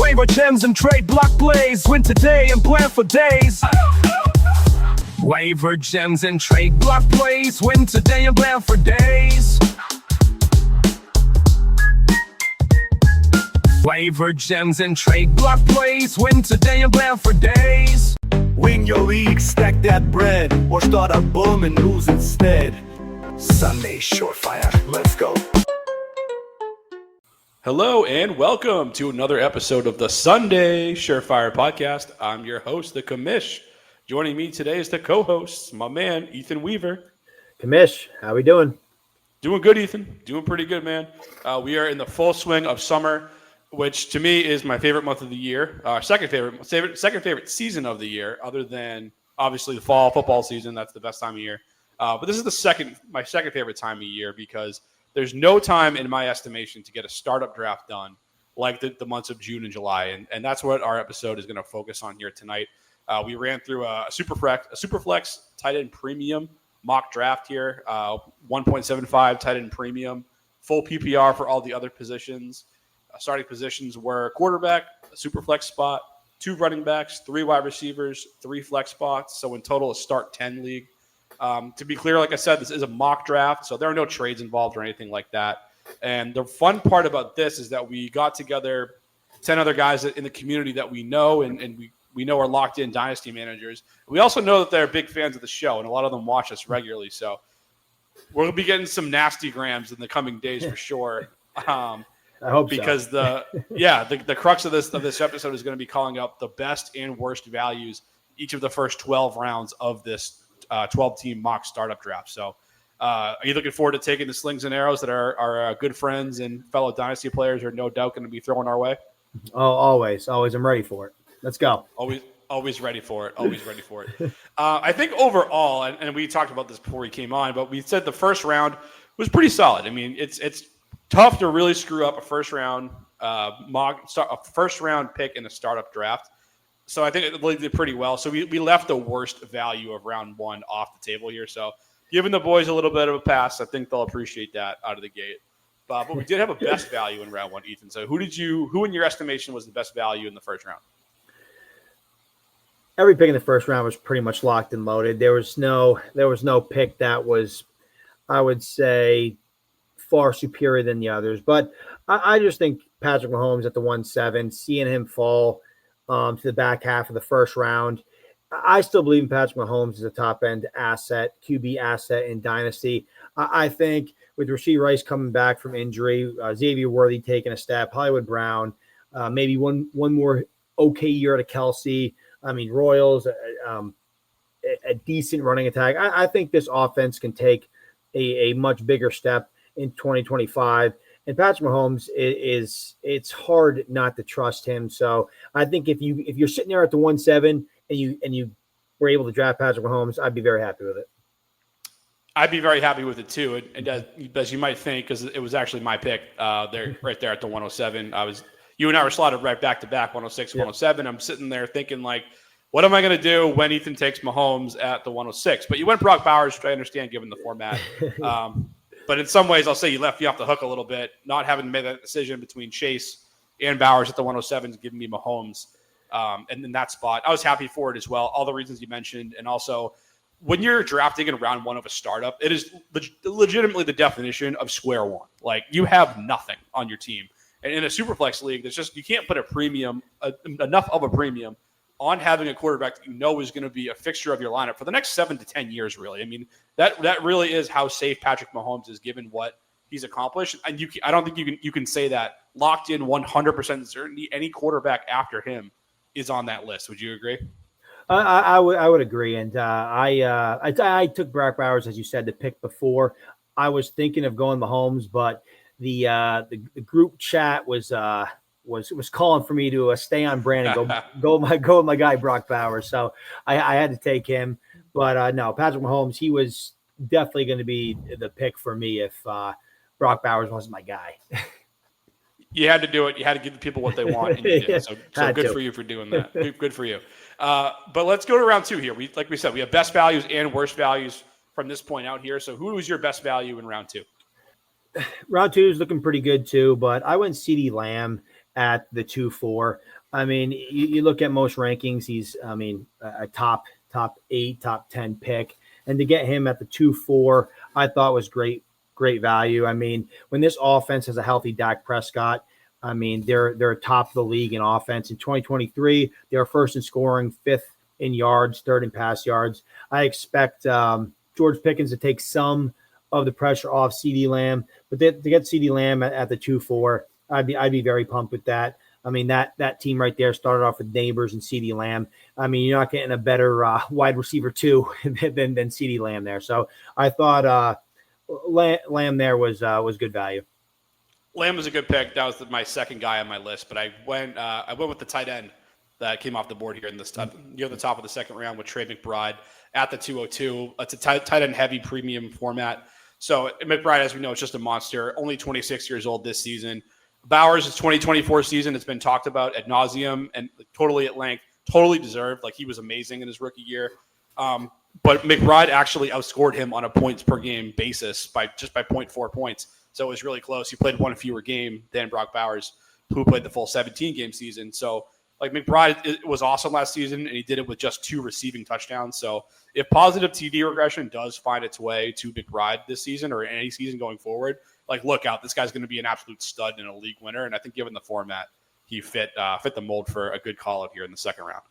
Waiver gems and trade block plays. Win today and plan for days. Waiver gems and trade block plays. Win today and plan for days. Waiver gems and trade block plays. Win today and plan for days. Win your league, stack that bread, or start a boom and lose instead. Sunday Surefire, let's go. Hello and welcome to another episode of the Sunday Surefire podcast. I'm your host, the Commish. Joining me today is the co-host, my man, Ethan Weaver. Commish, how we doing? Doing good, Ethan. Doing pretty good, man. We are in the full swing of summer, which to me is my favorite month of the year. Second favorite season of the year, other than obviously the fall football season. That's the best time of year. But this is my second favorite time of year because there's no time in my estimation to get a startup draft done like the months of June and July. And that's what our episode is going to focus on here tonight. We ran through a Superflex tight end premium mock draft here, 1.75 tight end premium, full PPR for all the other positions. Starting positions were quarterback, a Superflex spot, 2 running backs, 3 wide receivers, 3 flex spots. So in total, a start 10 league. To be clear, like I said, this is a mock draft, so there are no trades involved or anything like that. And the fun part about this is that we got together 10 other guys in the community that we know and we know are locked in Dynasty managers. We also know that they're big fans of the show, and a lot of them watch us regularly. So we'll be getting some nasty grams in the coming days for sure. I hope because so. the crux of this episode is going to be calling out the best and worst values each of the first 12 rounds of this 12-team mock startup draft. So are you looking forward to taking the slings and arrows that our good friends and fellow Dynasty players are no doubt going to be throwing our way? Oh, always. I'm ready for it. Let's go. Always ready for it. Always ready for it. I think overall, and we talked about this before we came on, but we said the first round was pretty solid. I mean, it's tough to really screw up a first round pick in a startup draft. So I think it did pretty well. So we left the worst value of round 1 off the table here. So giving the boys a little bit of a pass, I think they'll appreciate that out of the gate. But we did have a best value in round 1, Ethan. So who in your estimation was the best value in the first round? Every pick in the first round was pretty much locked and loaded. There was no pick that was, I would say, far superior than the others. But I just think Patrick Mahomes at the 1-7, seeing him fall to the back half of the first round. I still believe in Patrick Mahomes as a top-end asset, QB asset in Dynasty. I think with Rashee Rice coming back from injury, Xavier Worthy taking a step, Hollywood Brown, maybe one more okay year at a Kelsey. I mean, Royals, a decent running attack. I think this offense can take a much bigger step in 2025. And Patrick Mahomes it's hard not to trust him. So I think if you're sitting there at the 1-7 and you were able to draft Patrick Mahomes, I'd be very happy with it. I'd be very happy with it too. And as you might think, because it was actually my pick right there at the 107. You and I were slotted right back to back, 106, 107. I'm sitting there thinking like, what am I going to do when Ethan takes Mahomes at the 106? But you went Brock Bowers, which I understand given the format. But in some ways, I'll say you left me off the hook a little bit, not having made that decision between Chase and Bowers at the 107 is giving me Mahomes. And in that spot, I was happy for it as well. All the reasons you mentioned. And also, when you're drafting in round 1 of a startup, it is legitimately the definition of square one. Like, you have nothing on your team. And in a Superflex league, there's just, you can't put enough of a premium on having a quarterback that you know is going to be a fixture of your lineup for the next 7 to 10 years, really. I mean, that really is how safe Patrick Mahomes is given what he's accomplished. And I don't think you can say that locked in 100% certainty any quarterback after him is on that list. Would you agree? I would agree. And I took Brock Bowers, as you said, the pick before. I was thinking of going Mahomes, but the group chat was calling for me to stay on brand and go with my guy Brock Bowers. So I had to take him. But no, Patrick Mahomes, he was definitely going to be the pick for me if Brock Bowers wasn't my guy. You had to do it. You had to give the people what they want. And you did. So good for you for doing that. Good for you. But let's go to round 2 here. Like we said, we have best values and worst values from this point out here. So who was your best value in round 2? Round 2 is looking pretty good too, but I went CeeDee Lamb. at the 2-4. I mean, you look at most rankings, he's, I mean, a top 8, top 10 pick. And to get him at the 2-4, I thought was great value. I mean, when this offense has a healthy Dak Prescott, I mean, they're top of the league in offense. In 2023, they were first in scoring, fifth in yards, third in pass yards. I expect George Pickens to take some of the pressure off CeeDee Lamb, but to get CeeDee Lamb at the 2-4, I'd be very pumped with that. I mean, that team right there started off with Neighbors and CeeDee Lamb. I mean, you're not getting a better wide receiver 2 than CeeDee Lamb there. So I thought Lamb there was good value. Lamb was a good pick. That was my second guy on my list, but I went with the tight end that came off the board here in this near the top of the second round with Trey McBride at the 202. It's a tight end heavy premium format. So McBride, as we know, is just a monster. Only 26 years old this season. Bowers' 2024 season, it's been talked about ad nauseum and totally at length, totally deserved. Like, he was amazing in his rookie year. But McBride actually outscored him on a points per game basis by 0.4 points. So it was really close. He played one fewer game than Brock Bowers, who played the full 17-game season. So, like, McBride was awesome last season, and he did it with just 2 receiving touchdowns. So if positive TD regression does find its way to McBride this season or any season going forward, like, look out. This guy's going to be an absolute stud and a league winner. And I think given the format, he fit the mold for a good call out here in the second round.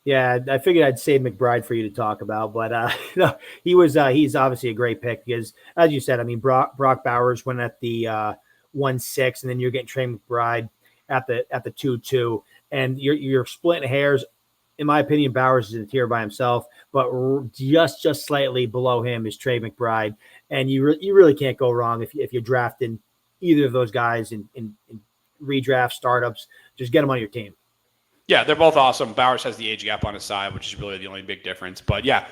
Yeah, I figured I'd save McBride for you to talk about, but no, he's obviously a great pick because, as you said, I mean, Brock Bowers went at the 1-6, and then you're getting Trey McBride at the 2-2, and you're splitting hairs. In my opinion, Bowers is in a tier by himself, but just slightly below him is Trey McBride, and you really can't go wrong if you're drafting either of those guys in redraft startups. Just get them on your team. Yeah, they're both awesome. Bowers has the age gap on his side, which is really the only big difference. But yeah,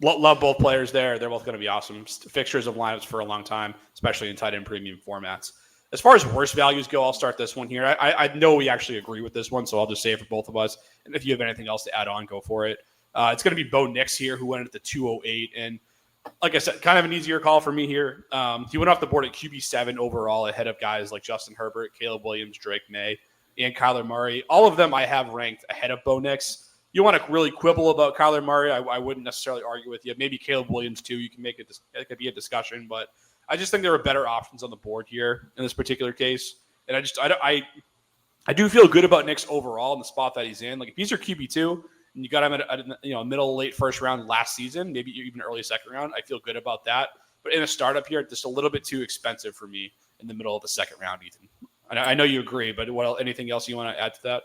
love both players there. They're both going to be awesome fixtures of lineups for a long time, especially in tight end premium formats. As far as worst values go, I'll start this one here. I know we actually agree with this one, so I'll just say it for both of us. And if you have anything else to add on, go for it. It's going to be Bo Nix here, who went at the 208. And like I said, kind of an easier call for me here. He went off the board at QB7 overall, ahead of guys like Justin Herbert, Caleb Williams, Drake May, and Kyler Murray. All of them I have ranked ahead of Bo Nix. You want to really quibble about Kyler Murray, I wouldn't necessarily argue with you. Maybe Caleb Williams too. You can make it could be a discussion, but I just think there are better options on the board here in this particular case. And I do feel good about Nix overall in the spot that he's in. Like, if he's your QB2 and you got him at middle late first round last season, maybe even early second round, I feel good about that. But in a startup here, just a little bit too expensive for me in the middle of the second round, Ethan. I know you agree, but anything else you want to add to that?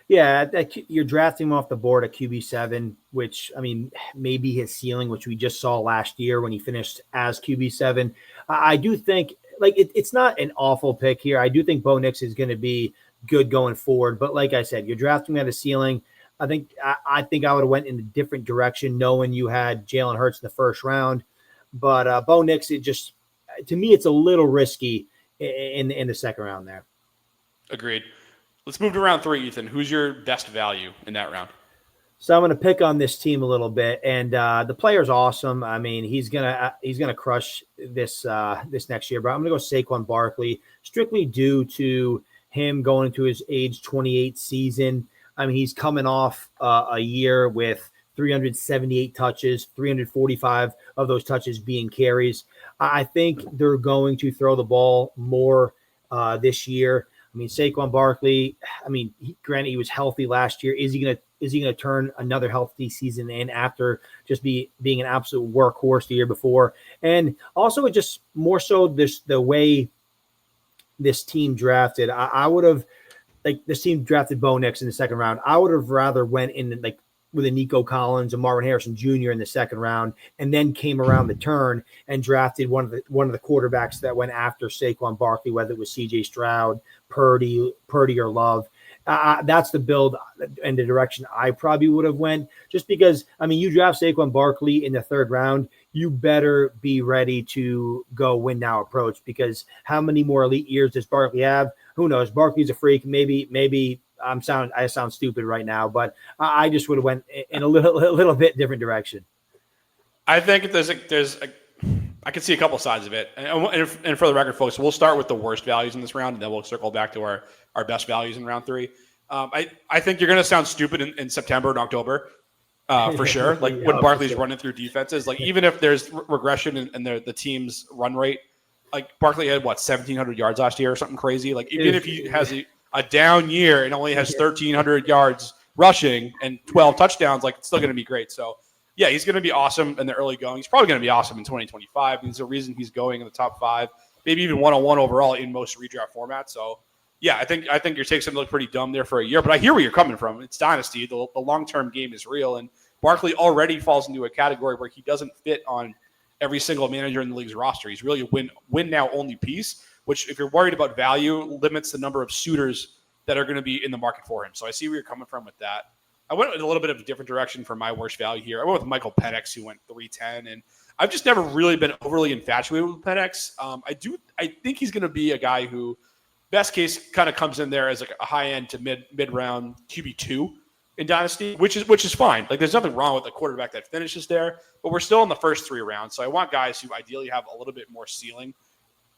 Yeah, you're drafting him off the board at QB7, which, I mean, maybe his ceiling, which we just saw last year when he finished as QB7. I do think, like, it's not an awful pick here. I do think Bo Nix is going to be good going forward. But like I said, you're drafting at a ceiling. I think I would have went in a different direction knowing you had Jalen Hurts in the first round. But Bo Nix, to me, it's a little risky in the second round there. Agreed. Let's move to round 3, Ethan. Who's your best value in that round? So I'm going to pick on this team a little bit, and the player's awesome. I mean, he's gonna crush this next year. But I'm going to go Saquon Barkley, strictly due to him going into his age 28 season. I mean, he's coming off a year with 378 touches, 345 of those touches being carries. I think they're going to throw the ball more this year. I mean, Saquon Barkley, I mean, granted, he was healthy last year. Is he gonna turn another healthy season in after just being an absolute workhorse the year before? And also, it just more so the way this team drafted. I would have, like, this team drafted Bo Nix in the second round. I would have rather went in like with a Nico Collins and Marvin Harrison Jr. in the second round, and then came around the turn and drafted one of the quarterbacks that went after Saquon Barkley, whether it was C.J. Stroud, Purdy or Love. That's the build and the direction I probably would have went, just because, I mean, you draft Saquon Barkley in the third round, you better be ready to go win now approach, because how many more elite years does Barkley have? Who knows? Barkley's a freak. Maybe I sound stupid right now, but I just would have went in a little bit different direction. I think there's I can see a couple sides of it. And for the record, folks, we'll start with the worst values in this round, and then we'll circle back to our best values in round 3. I think you're going to sound stupid in September and October, for sure. Like when Barkley's running through defenses, like even if there's regression in the team's run rate, like Barkley had 1,700 yards last year or something crazy. Like even if he has a down year and only has 1,300 yards rushing and 12 touchdowns, like it's still going to be great. So yeah, he's going to be awesome in the early going. He's probably going to be awesome in 2025. There's a reason he's going in the top 5, maybe even 101 overall in most redraft formats. So yeah, I think your take's going to look pretty dumb there for a year, but I hear where you're coming from. It's Dynasty. The long-term game is real, and Barkley already falls into a category where he doesn't fit on every single manager in the league's roster. He's really a win now only piece, which if you're worried about value, limits the number of suitors that are going to be in the market for him. So I see where you're coming from with that. I went in a little bit of a different direction for my worst value here. I went with Michael Penix, who went 310, and I've just never really been overly infatuated with Penix. I think he's going to be a guy who, best case, kind of comes in there as like a high end to mid round QB2 in Dynasty, which is fine. Like there's nothing wrong with a quarterback that finishes there, but we're still in the first 3 rounds. So I want guys who ideally have a little bit more ceiling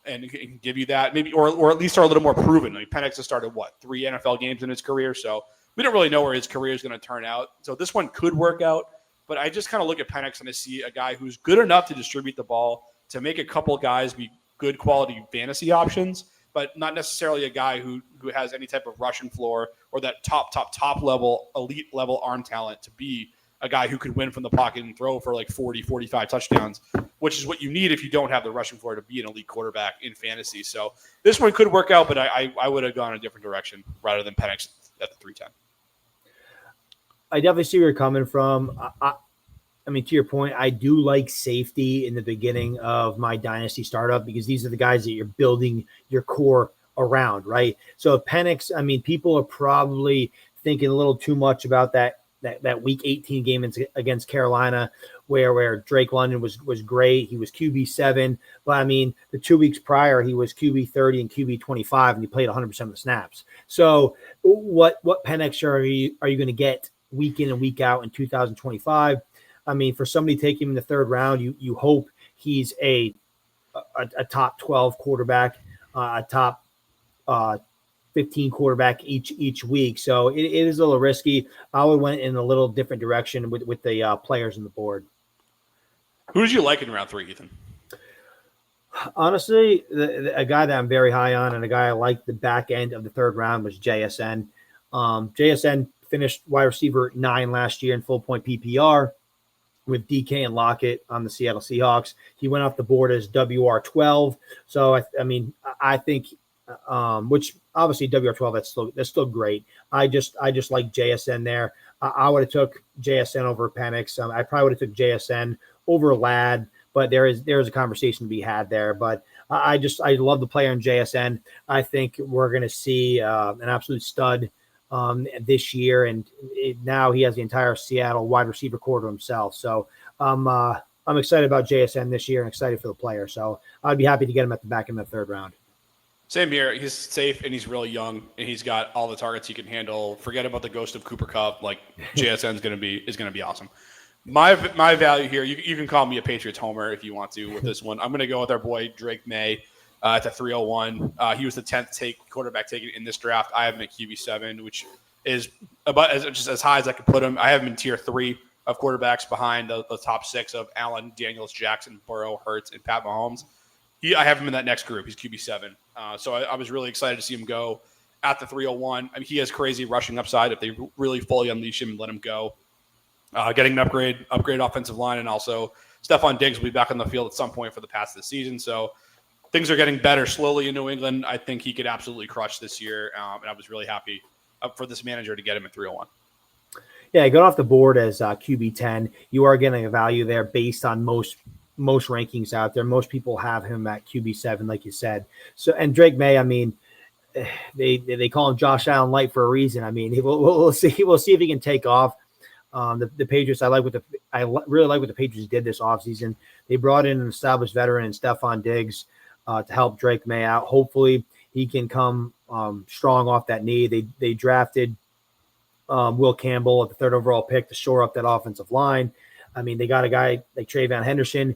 and can give you that, maybe, or at least are a little more proven. Like Penix has started 3 NFL games in his career, so we don't really know where his career is going to turn out. So this one could work out, but I just kind of look at Penix and I see a guy who's good enough to distribute the ball, to make a couple guys be good quality fantasy options, but not necessarily a guy who has any type of rushing floor or that top level, elite level arm talent to be a guy who could win from the pocket and throw for like 40, 45 touchdowns, which is what you need if you don't have the rushing floor to be an elite quarterback in fantasy. So this one could work out, but I would have gone a different direction rather than Penix at the 310. I definitely see where you're coming from. I mean, to your point, I do like safety in the beginning of my dynasty startup because these are the guys that you're building your core around, right? So Penix, I mean, people are probably thinking a little too much about that Week 18 game against Carolina where Drake London was great. He was QB7, but I mean, the 2 weeks prior, he was QB30 and QB25, and he played 100% of the snaps. So what Penix are you going to get week in and week out in 2025? I mean, for somebody taking him in the 3rd round, you hope he's a top 12 quarterback, a top 15 quarterback each week. So it is a little risky. I would went in a little different direction with the players on the board. Who did you like in round 3, Ethan? Honestly, a guy that I'm very high on and a guy I liked the back end of the 3rd round was JSN. JSN finished wide receiver 9 last year in full point PPR with DK and Lockett on the Seattle Seahawks. He went off the board as WR12. So I think which obviously WR12 that's still great. I just like JSN there. I would have took JSN over Penix. I probably would have took JSN over Ladd, but there is a conversation to be had there. But I love the player in JSN. I think we're going to see an absolute stud this year, and now he has the entire Seattle wide receiver core to himself. So I'm excited about JSN this year and excited for the player. So I'd be happy to get him at the back in the 3rd round. Same here. He's safe and he's really young and he's got all the targets he can handle. Forget about the ghost of Cooper Kupp. Like JSN is going to be awesome. My value here, you can call me a Patriots homer if you want to with this one. I'm going to go with our boy Drake May at the 301. He was the 10th quarterback taken in this draft. I have him at QB7, which is about as high as I could put him. I have him in tier 3 of quarterbacks behind the top 6 of Allen, Daniels, Jackson, Burrow, Hurts, and Pat Mahomes. I have him in that next group. He's QB7. So I was really excited to see him go at the 301. I mean, he has crazy rushing upside if they really fully unleash him and let him go. Getting an upgrade offensive line, and also Stephon Diggs will be back on the field at some point for the past of the season. So things are getting better slowly in New England. I think he could absolutely crush this year, and I was really happy for this manager to get him at 301. Yeah, going off the board as QB10, you are getting a value there based on most rankings out there. Most people have him at QB7, like you said. So, and Drake May, I mean, they call him Josh Allen light for a reason. I mean, we'll see. We'll see if he can take off. The Patriots, I really like what the Patriots did this offseason. They brought in an established veteran in Stephon Diggs to help Drake May out. Hopefully, he can come strong off that knee. They drafted Will Campbell at the 3rd overall pick to shore up that offensive line. I mean, they got a guy like Trayvon Henderson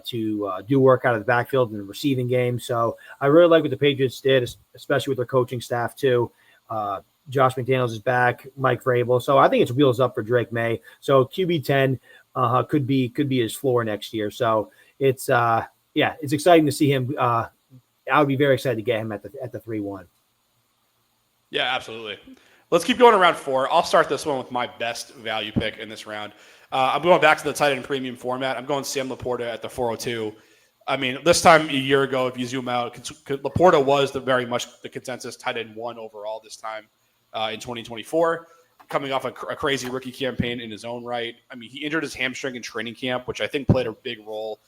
do work out of the backfield in the receiving game. So I really like what the Patriots did, especially with their coaching staff too. Josh McDaniels is back, Mike Vrabel. So I think it's wheels up for Drake May. So QB 10 could be his floor next year. So it's it's exciting to see him. I would be very excited to get him at the 3-1. Yeah, absolutely. Let's keep going around 4. I'll start this one with my best value pick in this round. I'm going back to the tight end premium format. I'm going Sam Laporta at the 402. I mean, this time a year ago, if you zoom out, Laporta was very much the consensus tight end 1 overall this time in 2024, coming off a crazy rookie campaign in his own right. I mean, he injured his hamstring in training camp, which I think played a big role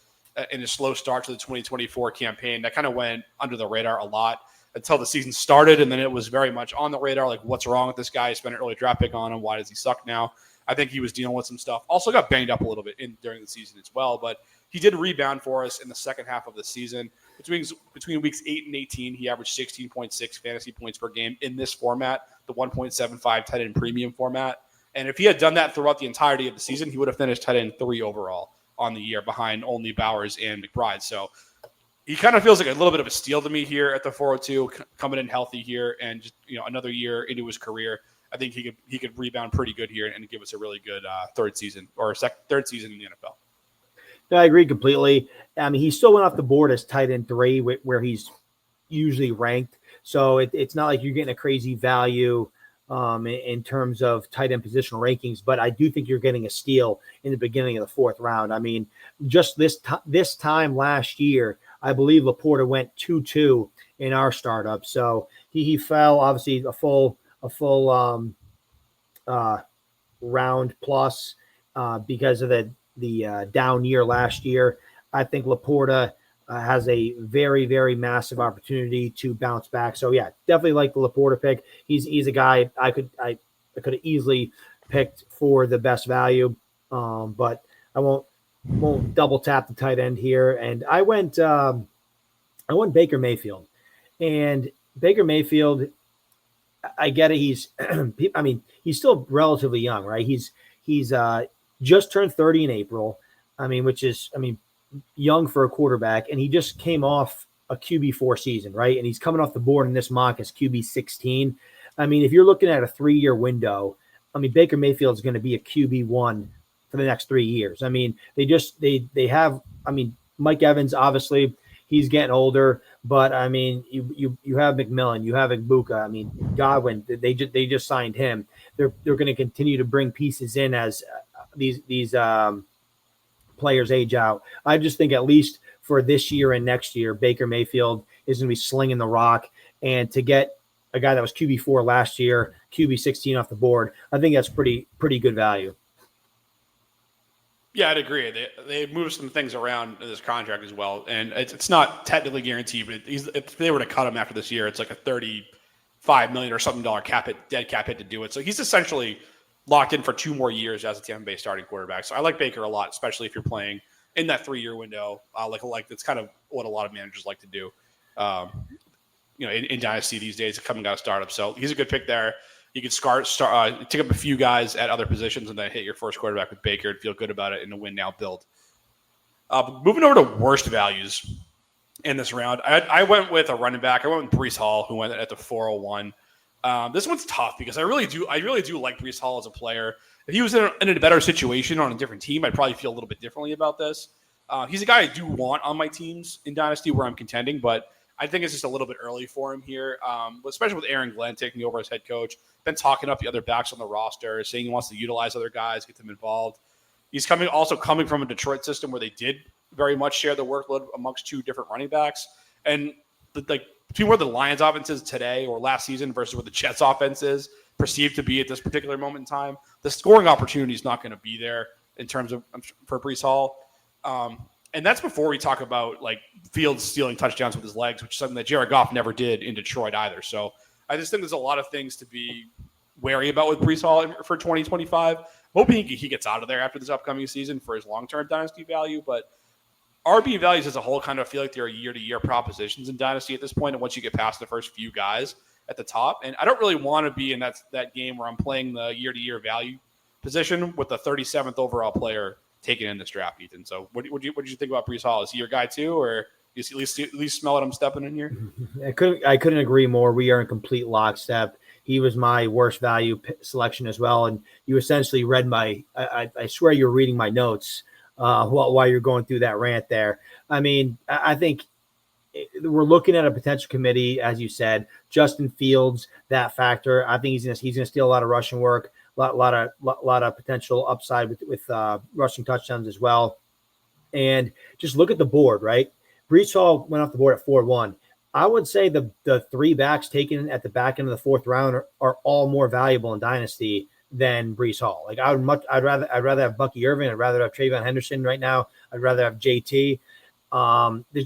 in his slow start to the 2024 campaign. That kind of went under the radar a lot until the season started, and then it was very much on the radar, like, what's wrong with this guy? I spent an early draft pick on him. Why does he suck now? I think he was dealing with some stuff. Also got banged up a little bit during the season as well, but he did rebound for us in the second half of the season. Between weeks 8 and 18, he averaged 16.6 fantasy points per game in this format, the 1.75 tight end premium format. And if he had done that throughout the entirety of the season, he would have finished tight end 3 overall on the year, behind only Bowers and McBride. So he kind of feels like a little bit of a steal to me here at the 402, coming in healthy here, and just another year into his career. I think he could rebound pretty good here and give us a really good third season in the NFL. No, I agree completely. I mean, he still went off the board as tight end 3, where he's usually ranked. So it's not like you're getting a crazy value in terms of tight end positional rankings, but I do think you're getting a steal in the beginning of the 4th round. I mean, just this time last year, I believe Laporta went 2-2 in our startup. So he fell obviously a full round plus because of the down year last year. I think Laporta has a very, very massive opportunity to bounce back. So yeah, definitely like the Laporta pick. He's a guy I could have easily picked for the best value, but I won't double tap the tight end here. And I went Baker Mayfield, and Baker Mayfield, I get it. He's still relatively young, right? He's just turned 30 in April. Which is young for a quarterback, and he just came off a QB4 season, right? And he's coming off the board in this mock as QB16. If you're looking at a 3-year window, Baker Mayfield is going to be a QB1 for the next 3 years. They have Mike Evans, obviously he's getting older, but you have McMillan, you have Igbuka, Godwin. They just signed him. They're going to continue to bring pieces in as these players age out. I just think at least for this year and next year, Baker Mayfield is going to be slinging the rock. And to get a guy that was QB4 last year, QB16 off the board, I think that's pretty good value. Yeah, I'd agree. They moved some things around in this contract as well, and it's not technically guaranteed, but if they were to cut him after this year, it's like a $35 million or something dead cap hit to do it. So he's essentially locked in for 2 more years as a Tampa Bay starting quarterback. So I like Baker a lot, especially if you're playing in that 3-year window. Like that's kind of what a lot of managers like to do. In Dynasty these days, coming out of startup. So he's a good pick there. You could take up a few guys at other positions and then hit your first quarterback with Baker and feel good about it in a win now build. Moving over to worst values in this round, I went with a running back. I went with Breece Hall, who went at the 401. This one's tough because I really do like Breece Hall as a player. If he was in a better situation on a different team, I'd probably feel a little bit differently about this. He's a guy I do want on my teams in Dynasty where I'm contending, but I think it's just a little bit early for him here, especially with Aaron Glenn taking over as head coach. Been talking up the other backs on the roster, saying he wants to utilize other guys, get them involved. He's coming from a Detroit system where they did very much share the workload amongst 2 different running backs. And between where the Lions offense is today or last season versus where the Jets offense is perceived to be at this particular moment in time, the scoring opportunity is not going to be there in terms of for Breece Hall. And that's before we talk about Fields stealing touchdowns with his legs, which is something that Jared Goff never did in Detroit either. So I just think there's a lot of things to be wary about with Breece Hall for 2025. Hoping he gets out of there after this upcoming season for his long-term Dynasty value, but RB values as a whole kind of feel like they're year-to-year propositions in Dynasty at this point, and once you get past the first few guys at the top. And I don't really want to be in that game where I'm playing the year-to-year value position with the 37th overall player taken in this draft, Ethan. So what did you think about Breece Hall? Is he your guy too, or you at least smell at him stepping in here? I couldn't agree more. We are in complete lockstep. He was my worst value selection as well, and you essentially read my. I swear you were reading my notes while you're going through that rant there. I mean, I think we're looking at a potential committee, as you said. Justin Fields, that factor. I think he's gonna steal a lot of rushing work, lot of potential upside with rushing touchdowns as well. And just look at the board, right? Breece Hall went off the board at 4-1. I would say the three backs taken at the back end of the fourth round are all more valuable in Dynasty than Breece Hall. Like I'd rather have Bucky Irvin. I'd rather have Trayvon Henderson right now. I'd rather have JT. There's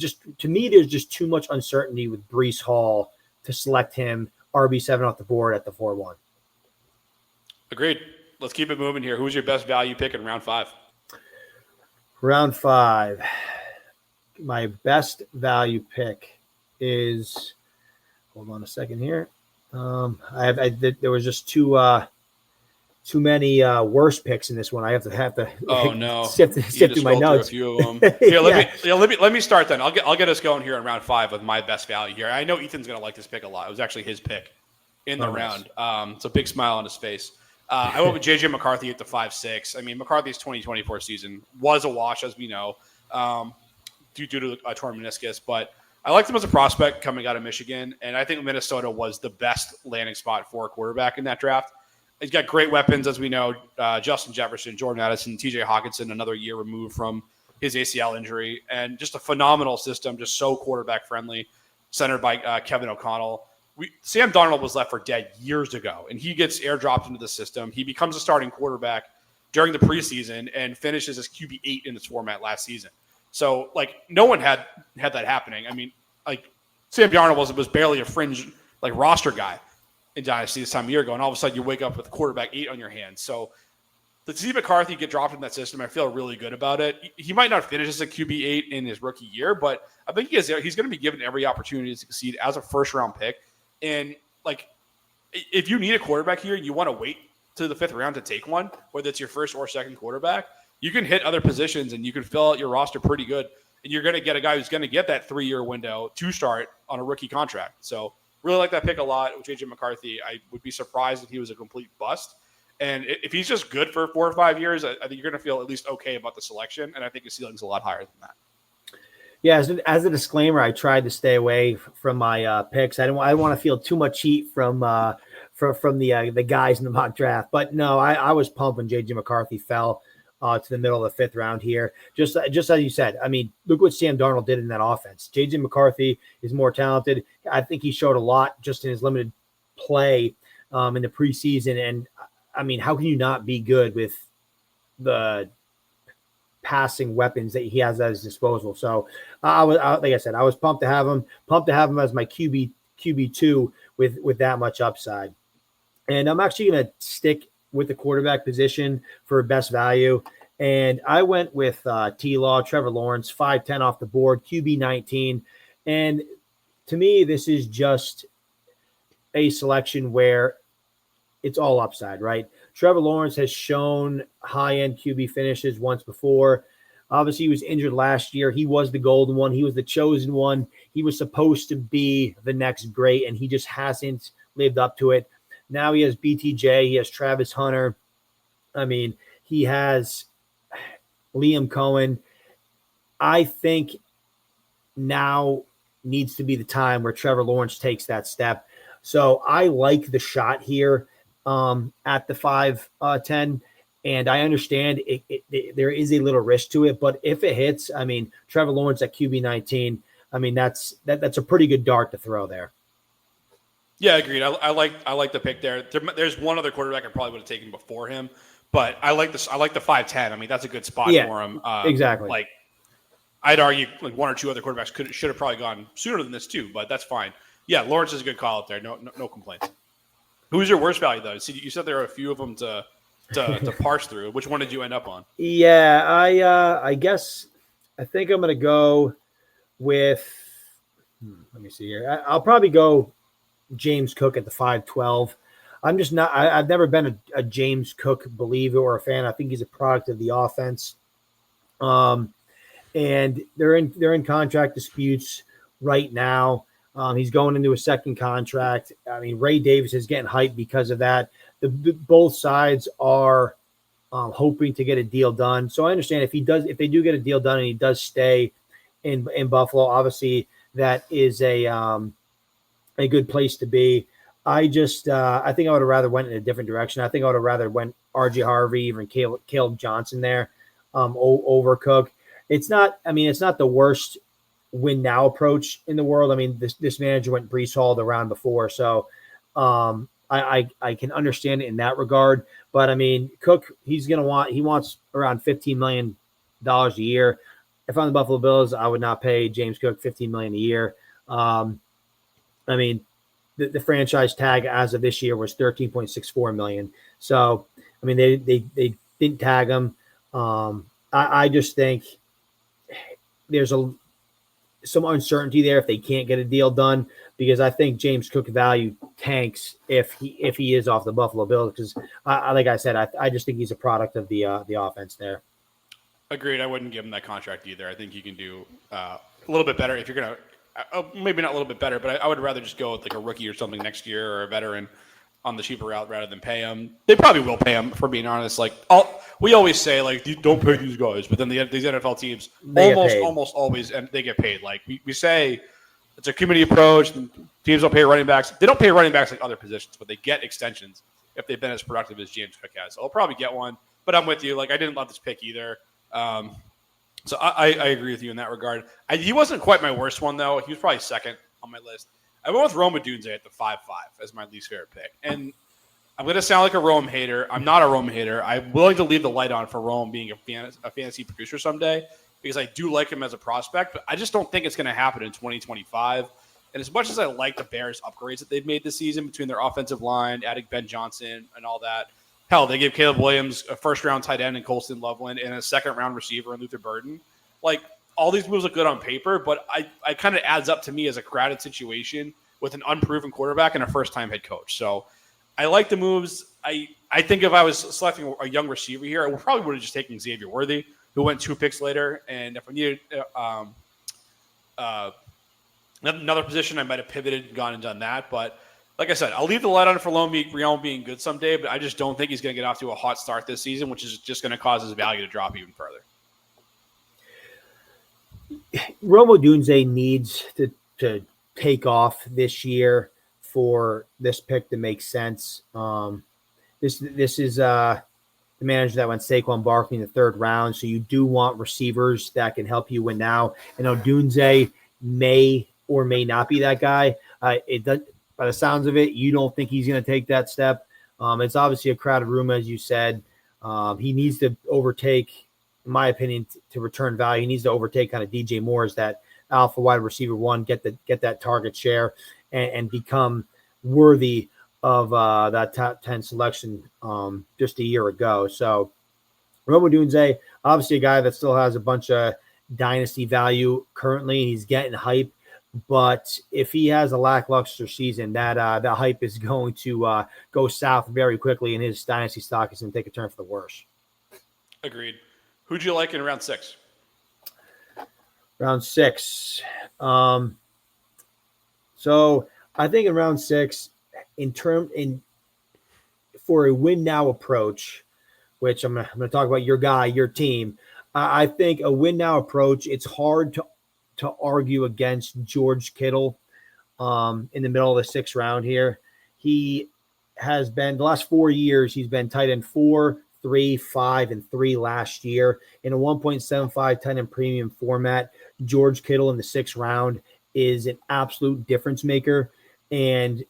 just too much uncertainty with Breece Hall to select him RB7 off the board at the 4-1. Agreed. Let's keep it moving here. Who's your best value pick in round 5? Round 5. My best value pick is, hold on a second here. There was just too many worse picks in this one. I have to Oh no! sift through my notes. Through a few of them. Here, let me start then. I'll get us going here in round 5 with my best value here. I know Ethan's gonna like this pick a lot. It was actually his pick in the round. It's a big smile on his face. I went with JJ McCarthy at the 5-6. I mean, McCarthy's 2024 season was a wash, as we know, due to a torn meniscus, but I liked him as a prospect coming out of Michigan, and I think Minnesota was the best landing spot for a quarterback in that draft. He's got great weapons, as we know, Justin Jefferson, Jordan Addison, TJ Hawkinson, another year removed from his ACL injury, and just a phenomenal system, just so quarterback-friendly, centered by Kevin O'Connell. Sam Darnold was left for dead years ago, and he gets airdropped into the system. He becomes a starting quarterback during the preseason and finishes as QB8 in this format last season. So, like, no one had that happening. I mean, like, Sam Darnold was barely a fringe, like, roster guy in Dynasty this time of year ago, and all of a sudden you wake up with quarterback 8 on your hands. So, to see McCarthy get dropped in that system, I feel really good about it. He might not finish as a QB8 in his rookie year, but I think he's going to be given every opportunity to succeed as a first-round pick. And, like, if you need a quarterback here, you want to wait to the 5th round to take one, whether it's your first or second quarterback, you can hit other positions and you can fill out your roster pretty good. And you're going to get a guy who's going to get that 3-year window to start on a rookie contract. So really like that pick a lot with JJ McCarthy. I would be surprised if he was a complete bust. And if he's just good for 4 or 5 years, I think you're going to feel at least okay about the selection. And I think his ceiling's a lot higher than that. Yeah, as a disclaimer, I tried to stay away from my picks. I want to feel too much heat from the guys in the mock draft. But no, I was pumped when J.J. McCarthy fell to the middle of the 5th round here. Just as you said, I mean, look what Sam Darnold did in that offense. J.J. McCarthy is more talented. I think he showed a lot just in his limited play in the preseason. And, I mean, how can you not be good with the passing weapons that he has at his disposal? So like I said, I was pumped to have him as my QB2 with that much upside. And I'm actually going to stick with the quarterback position for best value. And I went with T-Law, Trevor Lawrence, 5'10" off the board, QB 19. And to me, this is just a selection where it's all upside, right? Trevor Lawrence has shown high-end QB finishes once before. Obviously, he was injured last year. He was the golden one. He was the chosen one. He was supposed to be the next great, and he just hasn't lived up to it. Now he has BTJ. He has Travis Hunter. I mean, he has Liam Cohen. I think now needs to be the time where Trevor Lawrence takes that step. So I like the shot here at the 5'10", and I understand there is a little risk to it, but if it hits, I mean, Trevor Lawrence at QB 19, I mean, that's a pretty good dart to throw there. Yeah, agreed. I like the pick there. There's one other quarterback I probably would have taken before him, but I like this. I like the 5'10". I mean, that's a good spot for him. Exactly. Like, I'd argue like one or two other quarterbacks should have probably gone sooner than this too, but that's fine. Yeah, Lawrence is a good call out there. No complaints. Who's your worst value though? See, you said there are a few of them to parse through. Which one did you end up on? Yeah, I guess I think I'm going to go with. Let me see here. I'll probably go James Cook at the 5'12". I'm just not. I've never been a James Cook believer or a fan. I think he's a product of the offense. And they're in contract disputes right now. He's going into a second contract. I mean, Ray Davis is getting hyped because of that. Both sides are hoping to get a deal done. So I understand if they do get a deal done and he does stay in Buffalo, obviously that is a good place to be. I think I would have rather went in a different direction. I think I would have rather went RJ Harvey, even Caleb Johnson there over Cook. It's not the worst win now approach in the world. I mean, this manager went Brees Hall the round before, so I can understand it in that regard. But I mean, Cook, he wants around $15 million a year. If I'm the Buffalo Bills, I would not pay James Cook $15 million a year. I mean, the franchise tag as of this year was $13.64 million. So I mean, they didn't tag him. I just think there's some uncertainty there if they can't get a deal done, because I think James Cook value tanks if he is off the Buffalo Bills, because like I said, I just think he's a product of the offense there. Agreed. I wouldn't give him that contract either. I think you can do a little bit better if you're going to maybe not a little bit better, but I would rather just go with like a rookie or something next year or a veteran on the cheaper route rather than pay him. They probably will pay him, for being honest. Like we always say, like, don't pay these guys, but then these NFL teams almost always and they get paid. Like we say, it's a community approach. And teams don't pay running backs. They don't pay running backs like other positions, but they get extensions if they've been as productive as James Cook has. So I'll probably get one. But I'm with you. Like, I didn't love this pick either. So I agree with you in that regard. He wasn't quite my worst one, though. He was probably second on my list. I went with Rome Odunze at the 5-5 as my least favorite pick. And I'm going to sound like a Rome hater. I'm not a Rome hater. I'm willing to leave the light on for Rome being a fantasy producer someday, because I do like him as a prospect, but I just don't think it's going to happen in 2025. And as much as I like the Bears' upgrades that they've made this season between their offensive line, adding Ben Johnson and all that, hell, they gave Caleb Williams a first-round tight end in Colston Loveland and a second-round receiver in Luther Burden. Like, all these moves look good on paper, but I kind of adds up to me as a crowded situation with an unproven quarterback and a first-time head coach. So I like the moves. I think if I was selecting a young receiver here, I probably would have just taken Xavier Worthy, who went 2 picks later. And if I needed another position, I might have pivoted and gone and done that. But like I said, I'll leave the light on for Rome being good someday, but I just don't think he's going to get off to a hot start this season, which is just going to cause his value to drop even further. Rome Odunze needs to take off this year for this pick to make sense. This is the manager that went Saquon Barkley in the 3rd round, so you do want receivers that can help you win now. And Odunze may or may not be that guy. It does, by the sounds of it, you don't think he's going to take that step. It's obviously a crowded room, as you said. He needs to overtake, in my opinion, to return value. He needs to overtake kind of DJ Moore as that alpha wide receiver one, get that target share, and become worthy of that top 10 selection just a year ago. So Rome Odunze, obviously a guy that still has a bunch of dynasty value currently, and he's getting hype. But if he has a lackluster season, that hype is going to go south very quickly, and his dynasty stock is going to take a turn for the worse. Agreed. Who'd you like in round 6? Round 6. So I think in round 6, for a win now approach, which I'm going to talk about your guy, your team. I think a win now approach, it's hard to argue against George Kittle in the middle of the 6th round here. He has been, the last 4 years, he's been tight end 4, 3, 5, and 3 last year. In a 1.75 tight end premium format, George Kittle in the 6th round is an absolute difference maker. And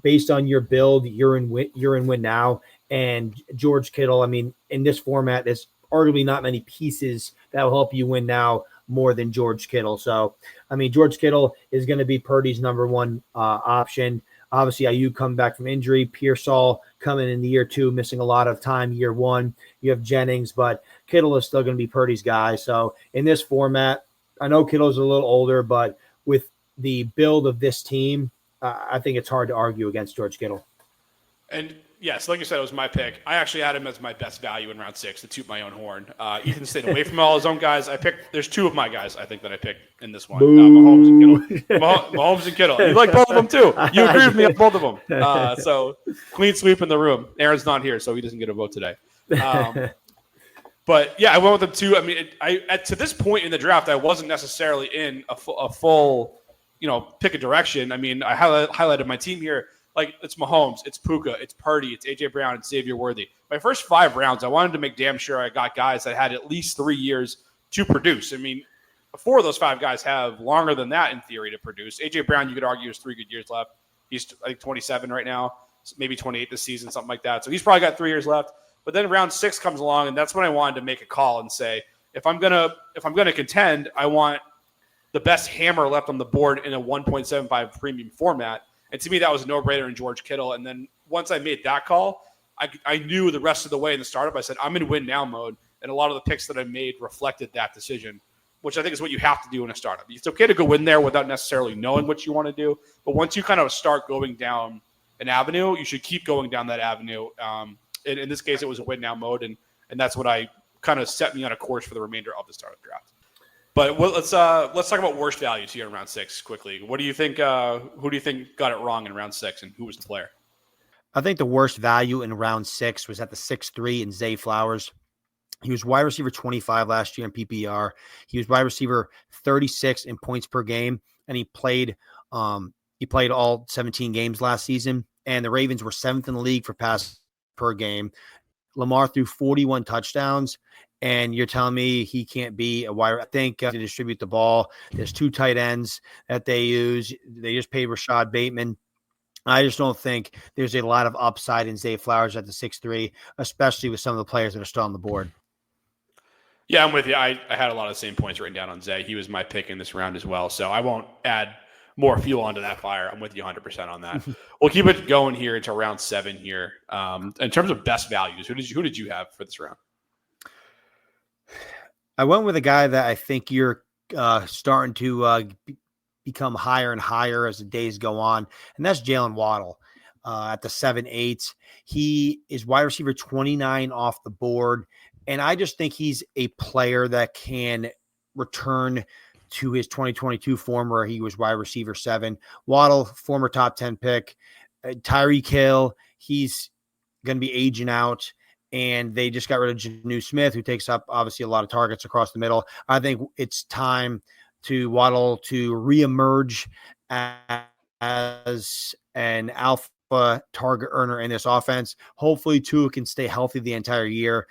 based on your build, you're in win now. And George Kittle, I mean, in this format, there's arguably not many pieces that will help you win now more than George Kittle. So, I mean, George Kittle is going to be Purdy's number 1 option. Obviously, Ayuk come back from injury. Pearsall coming in the year 2, missing a lot of time year 1. You have Jennings, but Kittle is still going to be Purdy's guy. So, in this format, I know Kittle's a little older, but with the build of this team, I think it's hard to argue against George Kittle. And yes, like you said, it was my pick. I actually had him as my best value in round 6 to toot my own horn. Ethan stayed away from all his own guys. There's 2 of my guys, I think, that I picked in this one. Mahomes and Kittle. Mahomes and Kittle. You like both of them, too. You agree with me on both of them. So clean sweep in the room. Aaron's not here, so he doesn't get a vote today. But, yeah, I went with him, too. I mean, to this point in the draft, I wasn't necessarily in a full pick a direction. I mean, I highlighted my team here. Like, it's Mahomes, it's Puka, it's Purdy, it's A.J. Brown, and Xavier Worthy. My first 5 rounds, I wanted to make damn sure I got guys that had at least 3 years to produce. I mean, 4 of those 5 guys have longer than that in theory to produce. A.J. Brown, you could argue, has 3 good years left. He's, I think, 27 right now, maybe 28 this season, something like that. So he's probably got 3 years left. But then round 6 comes along, and that's when I wanted to make a call and say, if I'm gonna contend, I want the best hammer left on the board in a 1.75 premium format. And to me, that was a no-brainer in George Kittle. And then once I made that call, I knew the rest of the way in the startup. I said, I'm in win now mode. And a lot of the picks that I made reflected that decision, which I think is what you have to do in a startup. It's okay to go in there without necessarily knowing what you want to do. But once you kind of start going down an avenue, you should keep going down that avenue. In this case, it was a win now mode. And that's what I kind of set me on a course for the remainder of the startup draft. But let's talk about worst values here in round 6 quickly. What do you think? Who do you think got it wrong in round 6, and who was the player? I think the worst value in round 6 was at the 6'3" in Zay Flowers. He was wide receiver 25 last year in PPR. He was wide receiver 36 in points per game, and he played all 17 games last season. And the Ravens were 7th in the league for pass per game. Lamar threw 41 touchdowns. And you're telling me he can't be a wide? I think to distribute the ball. There's 2 tight ends that they use. They just paid Rashad Bateman. I just don't think there's a lot of upside in Zay Flowers at the 6'3", especially with some of the players that are still on the board. Yeah, I'm with you. I had a lot of the same points written down on Zay. He was my pick in this round as well, so I won't add more fuel onto that fire. I'm with you 100% on that. We'll keep it going here into round 7 here. In terms of best values, who did you have for this round? I went with a guy that I think you're starting to become higher and higher as the days go on, and that's Jalen Waddle at the 7'8". He is wide receiver 29 off the board, and I just think he's a player that can return to his 2022 form where he was wide receiver 7. Waddle, former top 10 pick. Tyreek Hill, he's going to be aging out. And they just got rid of Jonnu Smith, who takes up obviously a lot of targets across the middle. I think it's time to Waddle to reemerge as an alpha target earner in this offense. Hopefully, Tua can stay healthy the entire year.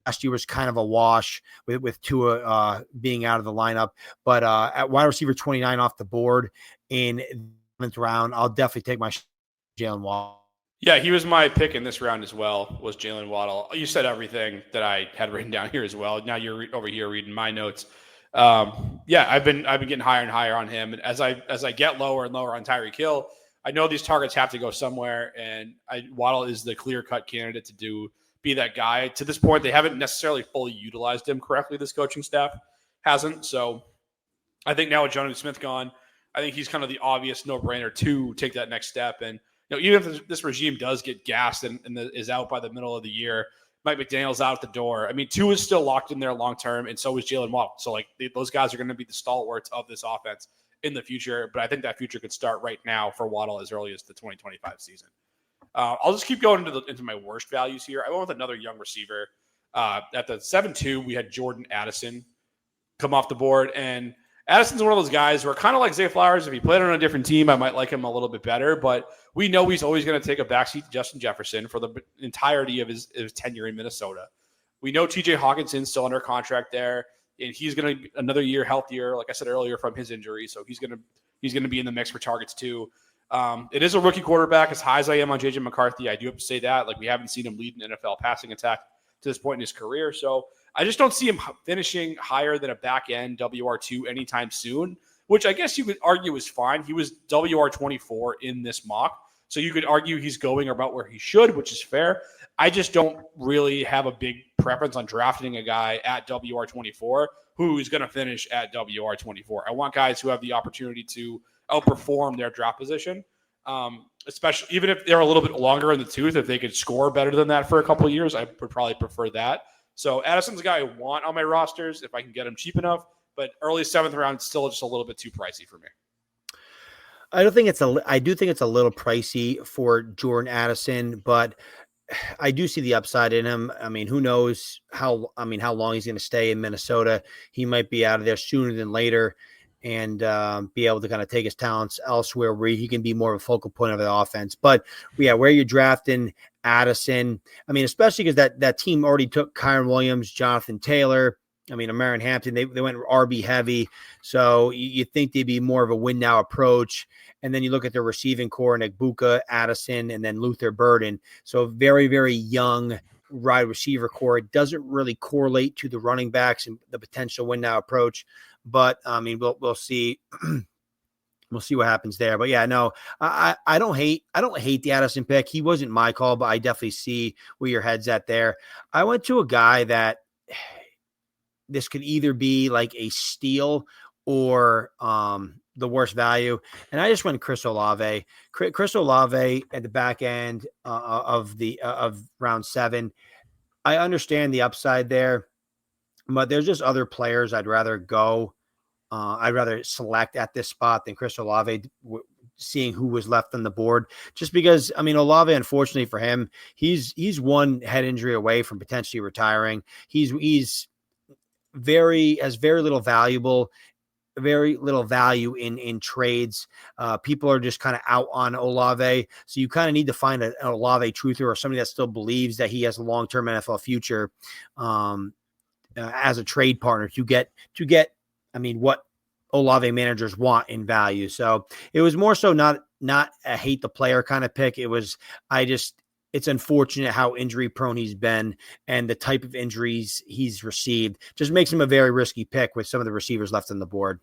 Last year was kind of a wash with Tua being out of the lineup. But at wide receiver 29 off the board in the 7th round, I'll definitely take my Jalen Waddle. Yeah, he was my pick in this round as well, was Jalen Waddle. You said everything that I had written down here as well. Now you're over here reading my notes. Yeah, I've been getting higher and higher on him. And as I get lower and lower on Tyreek Hill, I know these targets have to go somewhere, and Waddle is the clear-cut candidate to be that guy. To this point, they haven't necessarily fully utilized him correctly. This coaching staff hasn't. So I think now with Jonnu Smith gone, I think he's kind of the obvious no-brainer to take that next step. And even if this regime does get gassed and is out by the middle of the year, Mike McDaniel's out the door. I mean, Tua is still locked in there long-term, and so is Jalen Waddle. So, those guys are going to be the stalwarts of this offense in the future, but I think that future could start right now for Waddle as early as the 2025 season. I'll just keep going into my worst values here. I went with another young receiver. At the 7-2, we had Jordan Addison come off the board, and Addison's one of those guys who are kind of like Zay Flowers. If he played on a different team, I might like him a little bit better, but we know he's always going to take a backseat to Justin Jefferson for the entirety of his tenure in Minnesota. We know TJ Hawkinson's still under contract there, and he's going to be another year healthier, like I said earlier, from his injury, so he's going to be in the mix for targets too. It is a rookie quarterback. As high as I am on JJ McCarthy, I do have to say that. We haven't seen him lead an NFL passing attack to this point in his career, so I just don't see him finishing higher than a back-end WR2 anytime soon, which I guess you could argue is fine. He was WR24 in this mock, so you could argue he's going about where he should, which is fair. I just don't really have a big preference on drafting a guy at WR24 who's going to finish at WR24. I want guys who have the opportunity to outperform their draft position. Especially even if they're a little bit longer in the tooth, if they could score better than that for a couple of years, I would probably prefer that. So Addison's a guy I want on my rosters if I can get him cheap enough, but early 7th round still just a little bit too pricey for me. I do think it's a little pricey for Jordan Addison, but I do see the upside in him. I mean, who knows how long he's going to stay in Minnesota. He might be out of there sooner than later and be able to kind of take his talents elsewhere where he can be more of a focal point of the offense. But yeah, where you're drafting Addison, I mean, especially because that team already took Kyron Williams, Jonathan Taylor. I mean, Amarin Hampton, they went RB heavy. So you think they'd be more of a win now approach. And then you look at their receiving core, Nagbuka, Addison, and then Luther Burden. So very, very young wide receiver core. It doesn't really correlate to the running backs and the potential win now approach. But I mean, we'll see. We'll see what happens there. But yeah, no, I don't hate the Addison pick. He wasn't my call, but I definitely see where your head's at there. I went to a guy that this could either be like a steal or the worst value. And I just went Chris Olave. Chris Olave at the back end of round 7. I understand the upside there, but there's just other players I'd rather go. I'd rather select at this spot than Chris Olave, seeing who was left on the board. Just because, I mean, Olave, unfortunately for him, he's one head injury away from potentially retiring. He's very little value in trades. People are just kind of out on Olave. So you kind of need to find an Olave truther or somebody that still believes that he has a long-term NFL future as a trade partner to get, I mean, what Olave managers want in value. So it was more so not a hate the player kind of pick. It was, it's unfortunate how injury prone he's been and the type of injuries he's received just makes him a very risky pick with some of the receivers left on the board.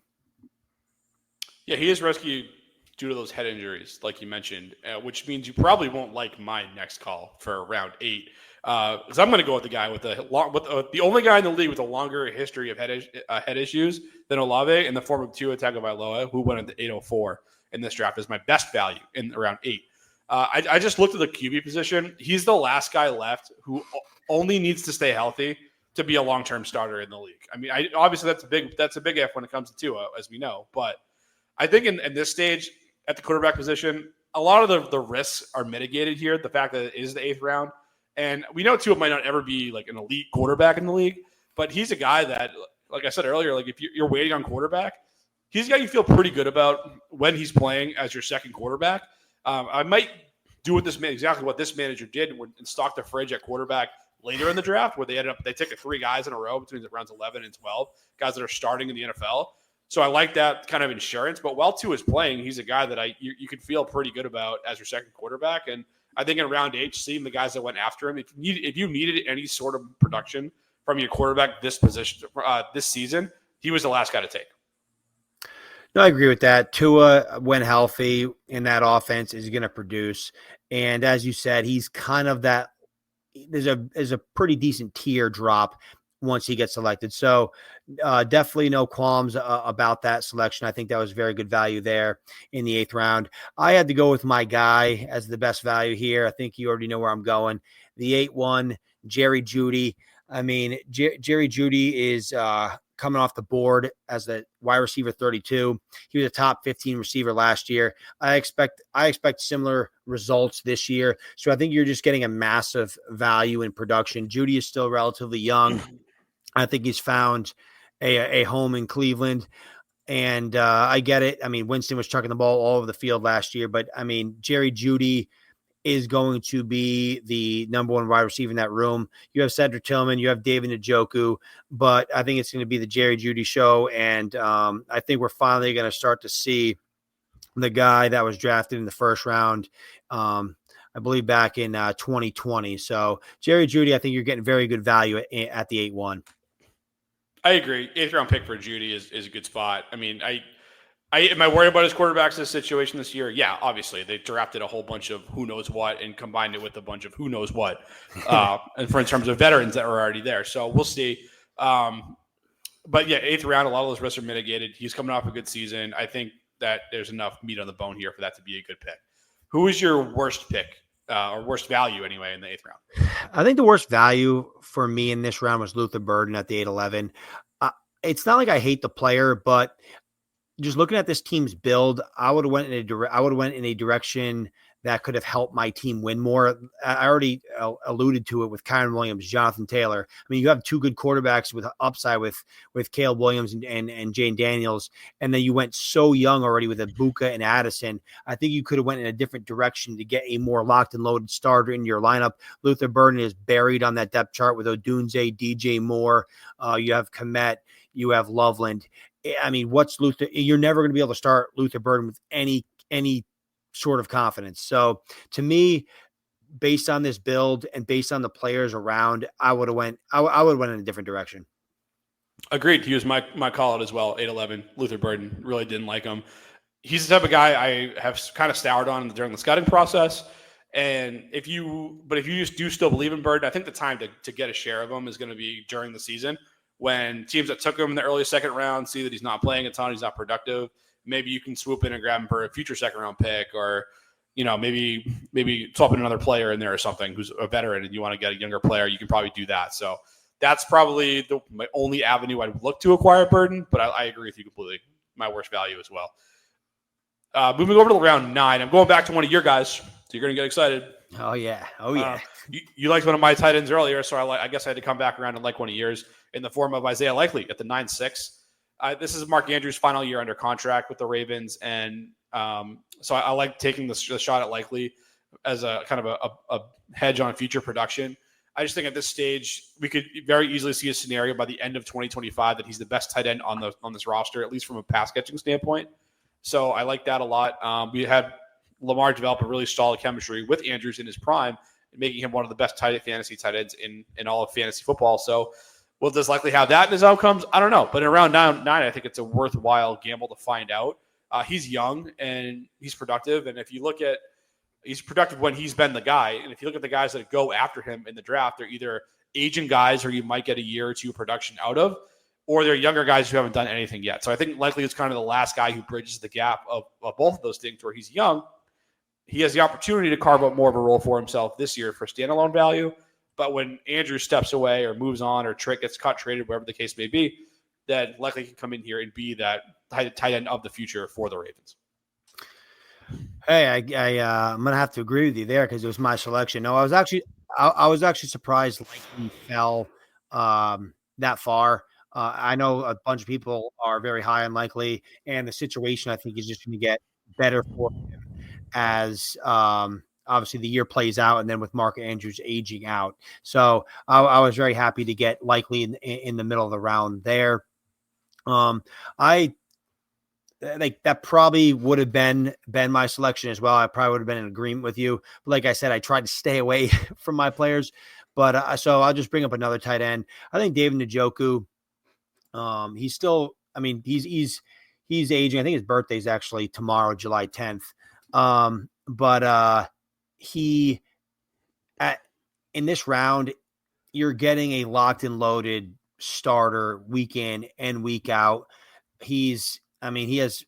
Yeah, he is risky due to those head injuries, like you mentioned, which means you probably won't like my next call for round 8. Because I'm going to go with the guy with the only guy in the league with a longer history of head issues than Olave in the form of Tua Tagovailoa, who went at the 804 in this draft is my best value in around 8. I just looked at the QB position. He's the last guy left who only needs to stay healthy to be a long-term starter in the league. I mean, obviously that's a big if when it comes to Tua, as we know. But I think in this stage at the quarterback position, a lot of the risks are mitigated here. The fact that it is the 8th round. And we know Tua might not ever be like an elite quarterback in the league, but he's a guy that, like I said earlier, like if you're waiting on quarterback, he's a guy you feel pretty good about when he's playing as your second quarterback. I might do exactly what this manager did and stock the fridge at quarterback later in the draft, where they took 3 guys in a row between the rounds 11 and 12, guys that are starting in the NFL. So I like that kind of insurance. But while Tua is playing, he's a guy that you could feel pretty good about as your second quarterback. And I think in round 8, seeing the guys that went after him, if you needed any sort of production from your quarterback this season, he was the last guy to take. No, I agree with that. Tua, when healthy in that offense, is going to produce. And as you said, he's kind of that. There's a pretty decent tier drop once he gets selected. So definitely no qualms about that selection. I think that was very good value there in the 8th round. I had to go with my guy as the best value here. I think you already know where I'm going. The 8-1, Jerry Jeudy. I mean, Jerry Jeudy is coming off the board as the wide receiver 32. He was a top 15 receiver last year. I expect similar results this year. So I think you're just getting a massive value in production. Jeudy is still relatively young. I think he's found a home in Cleveland. And I get it. I mean, Winston was chucking the ball all over the field last year. But, I mean, Jerry Jeudy is going to be the number 1 wide receiver in that room. You have Cedric Tillman. You have David Njoku. But I think it's going to be the Jerry Jeudy show. And I think we're finally going to start to see the guy that was drafted in the first round, I believe back in 2020. So Jerry Jeudy, I think you're getting very good value at the 8-1. I agree. 8th round pick for Jeudy is a good spot. I mean, am I worried about his quarterbacks in this situation this year? Yeah, obviously. They drafted a whole bunch of who knows what and combined it with a bunch of who knows what. And in terms of veterans that were already there. So we'll see. But yeah, 8th round, a lot of those risks are mitigated. He's coming off a good season. I think that there's enough meat on the bone here for that to be a good pick. Who is your worst pick or worst value anyway in the 8th round? I think the worst value for me in this round was Luther Burden at the 8-11. It's not like I hate the player, but just looking at this team's build, I would have went in a direction that could have helped my team win more. I already alluded to it with Kyron Williams, Jonathan Taylor. I mean, you have two good quarterbacks with upside with Caleb Williams and Jane Daniels, and then you went so young already with Ibuka and Addison. I think you could have went in a different direction to get a more locked and loaded starter in your lineup. Luther Burden is buried on that depth chart with Odunze, DJ Moore. You have Komet, you have Loveland. I mean, what's Luther? You're never going to be able to start Luther Burden with any sort of confidence. So to me, based on this build and based on the players around, I would have went in a different direction. Agreed. He was my call out as well. 8-11. Luther Burden, really didn't like him. He's the type of guy I have kind of soured on during the scouting process. And if you do still believe in Burden, I think the time to get a share of him is going to be during the season, when teams that took him in the early second round see that he's not playing a ton, he's not productive. Maybe you can swoop in and grab him for a future second round pick, or, maybe swap in another player in there or something who's a veteran and you want to get a younger player. You can probably do that. So that's probably my only avenue I'd look to acquire Burden, but I agree with you completely. My worst value as well. Moving over to round 9, I'm going back to one of your guys, so you're going to get excited. Oh yeah. You liked one of my tight ends earlier, so I guess I had to come back around and like one of yours in the form of Isaiah Likely at the 9-6. This is Mark Andrews' final year under contract with the Ravens, and so I like taking the shot at Likely as a kind of a hedge on future production. I just think at this stage we could very easily see a scenario by the end of 2025 that he's the best tight end on this roster, at least from a pass catching standpoint. So I like that a lot. We had Lamar develop a really solid chemistry with Andrews in his prime, making him one of the best fantasy tight ends in all of fantasy football. So will this likely have that in his outcomes? I don't know. But in round 9, I think it's a worthwhile gamble to find out. He's young and he's productive. And if you look at, he's productive when he's been the guy. And if you look at the guys that go after him in the draft, they're either aging guys who you might get a year or two of production out of, or they're younger guys who haven't done anything yet. So I think likely it's kind of the last guy who bridges the gap of both of those things, where he's young. He has the opportunity to carve out more of a role for himself this year for standalone value. But when Andrew steps away or moves on or gets cut, traded, whatever the case may be, then likely can come in here and be that tight end of the future for the Ravens. Hey, I'm gonna have to agree with you there because it was my selection. No, I was actually surprised Likely fell that far. I know a bunch of people are very high on Likely, and the situation I think is just going to get better for him as obviously the year plays out, and then with Mark Andrews aging out. So I was very happy to get Likely in the middle of the round there. I think that probably would have been my selection as well. I probably would have been in agreement with you. But like I said, I tried to stay away from my players. But so I'll just bring up another tight end. I think David Njoku. He's still. I mean, he's aging. I think his birthday is actually tomorrow, July 10th. But in this round, you're getting a locked and loaded starter week in and week out. He has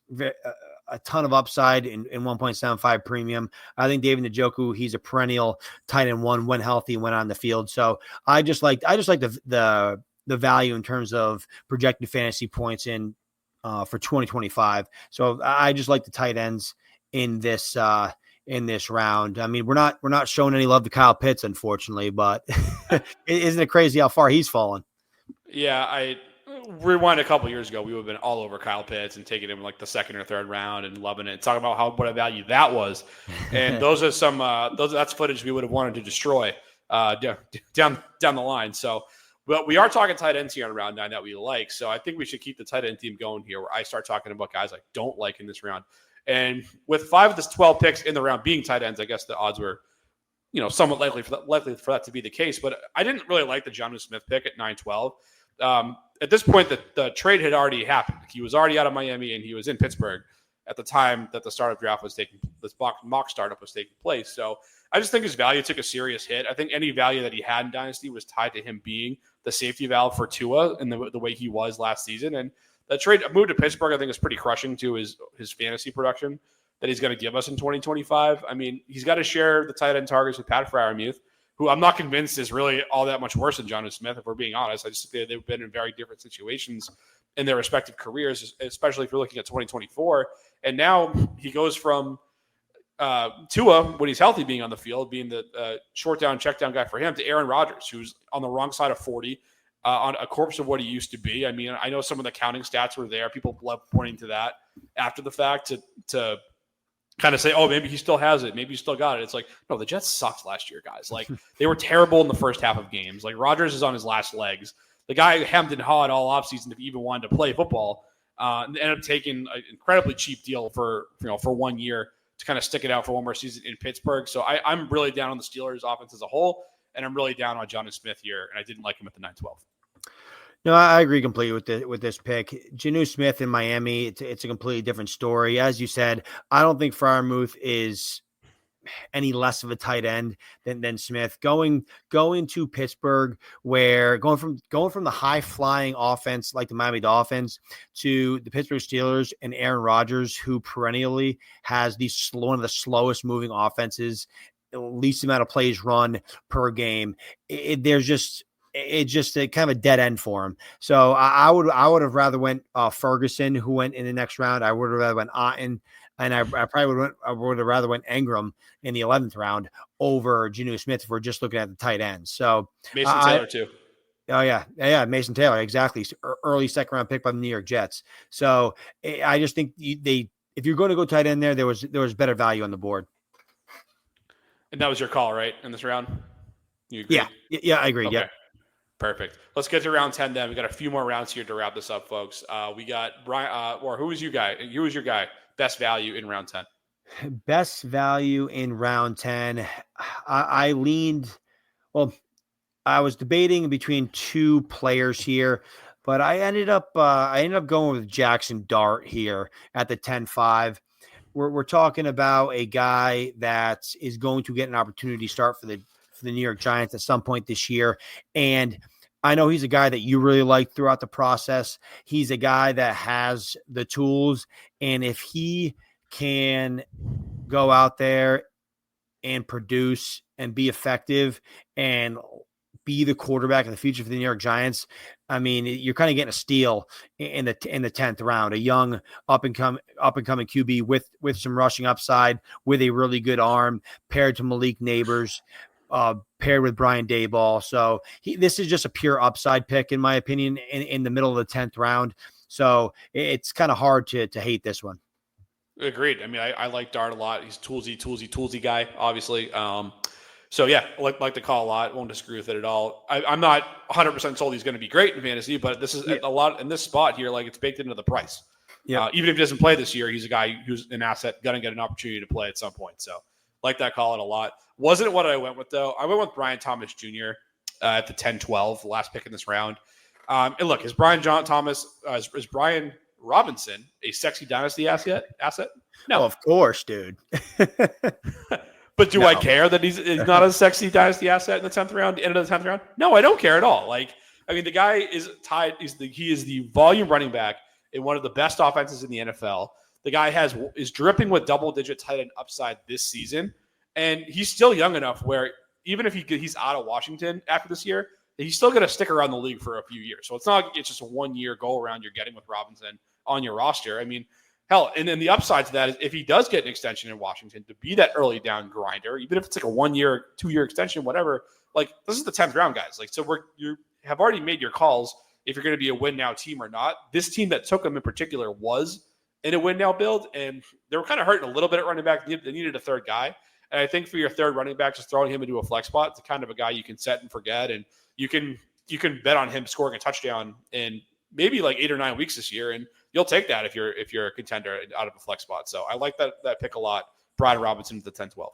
a ton of upside in 1.75 premium. I think David Njoku, he's a perennial tight end one when healthy and when on the field. So I just like the value in terms of projected fantasy points in for 2025. So I just like the tight ends in this round. I mean, we're not showing any love to Kyle Pitts, unfortunately, but isn't it crazy how far he's fallen? Yeah, I rewind a couple years ago, we would have been all over Kyle Pitts and taking him like the second or third round and loving it, talking about what a value that was. And those are that's footage we would have wanted to destroy down the line. So, but we are talking tight ends here on round 9 that we like. So I think we should keep the tight end team going here, where I start talking about guys I don't like in this round. And with 5 of the 12 picks in the round being tight ends, I guess the odds were, somewhat likely for that to be the case. But I didn't really like the Jonnu Smith pick at 9-12. At this point, the trade had already happened. He was already out of Miami and he was in Pittsburgh at the time that the startup draft was taking, this mock startup was taking place. So I just think his value took a serious hit. I think any value that he had in Dynasty was tied to him being the safety valve for Tua and the way he was last season. And the trade move to Pittsburgh, I think, is pretty crushing to his fantasy production. that he's going to give us in 2025. I mean, he's got to share the tight end targets with Pat Freiermuth, who I'm not convinced is really all that much worse than Jonnu Smith, if we're being honest. I just think they've been in very different situations in their respective careers, especially if you're looking at 2024. And now he goes from Tua, when he's healthy, being on the field, being the short down, check down guy for him, to Aaron Rodgers, who's on the wrong side of 40, on a corpse of what he used to be. I mean, I know some of the counting stats were there. People love pointing to that after the fact to kind of say, oh, maybe he still has it. Maybe he still got it. It's like, no, the Jets sucked last year, guys. Like, they were terrible in the first half of games. Like, Rodgers is on his last legs. The guy hemmed and hawed all offseason if he even wanted to play football. And ended up taking an incredibly cheap deal for 1 year to kind of stick it out for one more season in Pittsburgh. So I'm really down on the Steelers offense as a whole, and I'm really down on Jonnu Smith here, and I didn't like him at the 9-12. No, I agree completely with this pick. Jonnu Smith in Miami, it's a completely different story. As you said, I don't think Freiermuth is any less of a tight end than Smith. Going to Pittsburgh, where going from the high flying offense like the Miami Dolphins to the Pittsburgh Steelers and Aaron Rodgers, who perennially has one of the slowest moving offenses, least amount of plays run per game. It's just a kind of a dead end for him. So I would have rather went Ferguson, who went in the next round. I would have rather went Otten, and I would have rather went Ingram in the 11th round over Jonnu Smith if we're just looking at the tight ends. So Mason Taylor too. Oh yeah, Mason Taylor, exactly. Early second round pick by the New York Jets. So I just think if you're going to go tight end there was better value on the board. And that was your call, right, in this round? You agree? Yeah, I agree. Okay. Yeah. Perfect. Let's get to round 10 then. We got a few more rounds here to wrap this up, folks. We got Brian, or who was your guy? Who was your guy? Best value in round 10. Best value in round 10. I was debating between two players here, but I ended up going with Jackson Dart here at the 10-5. We're talking about a guy that is going to get an opportunity to start for the New York Giants at some point this year. And I know he's a guy that you really liked throughout the process. He's a guy that has the tools. And if he can go out there and produce and be effective and be the quarterback of the future for the New York Giants, I mean, you're kind of getting a steal in the 10th round, a young up and coming QB with some rushing upside, with a really good arm, paired to Malik Neighbors, paired with Brian Daboll. So this is just a pure upside pick, in my opinion, in the middle of the 10th round. So it's kind of hard to hate this one. Agreed. I mean, I like Dart a lot. He's toolsy guy, obviously. So yeah, like the call a lot. Won't disagree with it at all. I'm not 100% sold he's going to be great in fantasy, but this is a lot in this spot here. Like, it's baked into the price. Yeah. Even if he doesn't play this year, he's a guy who's an asset, going to get an opportunity to play at some point. So like that call it a lot. Wasn't what I went with though. I went with Brian Thomas Jr. At the 10-12, the last pick in this round. And look, is Brian Robinson a sexy dynasty asset? No, of course, dude. But do I care that he's not a sexy dynasty asset in the 10th round, end of the 10th round? No, I don't care at all. Like, I mean, the guy is tied. He is the volume running back in one of the best offenses in the NFL. The guy is dripping with double-digit tight end upside this season, and he's still young enough where even if he's out of Washington after this year, he's still going to stick around the league for a few years. So it's not like it's just a 1-year go-around you're getting with Robinson on your roster. I mean, hell, and then the upside to that is if he does get an extension in Washington to be that early down grinder, even if it's like a 1-year, 2-year extension, whatever, like, this is the 10th round, guys. Like, so you have already made your calls if you're going to be a win now team or not. This team that took him in particular was in a win now build, and they were kind of hurting a little bit at running back. They needed a third guy. And I think for your third running back, just throwing him into a flex spot, it's the kind of a guy you can set and forget, and you can bet on him scoring a touchdown in maybe like 8 or 9 weeks this year, and you'll take that if you're a contender out of a flex spot. So I like that pick a lot. Brian Robinson at the 10-12.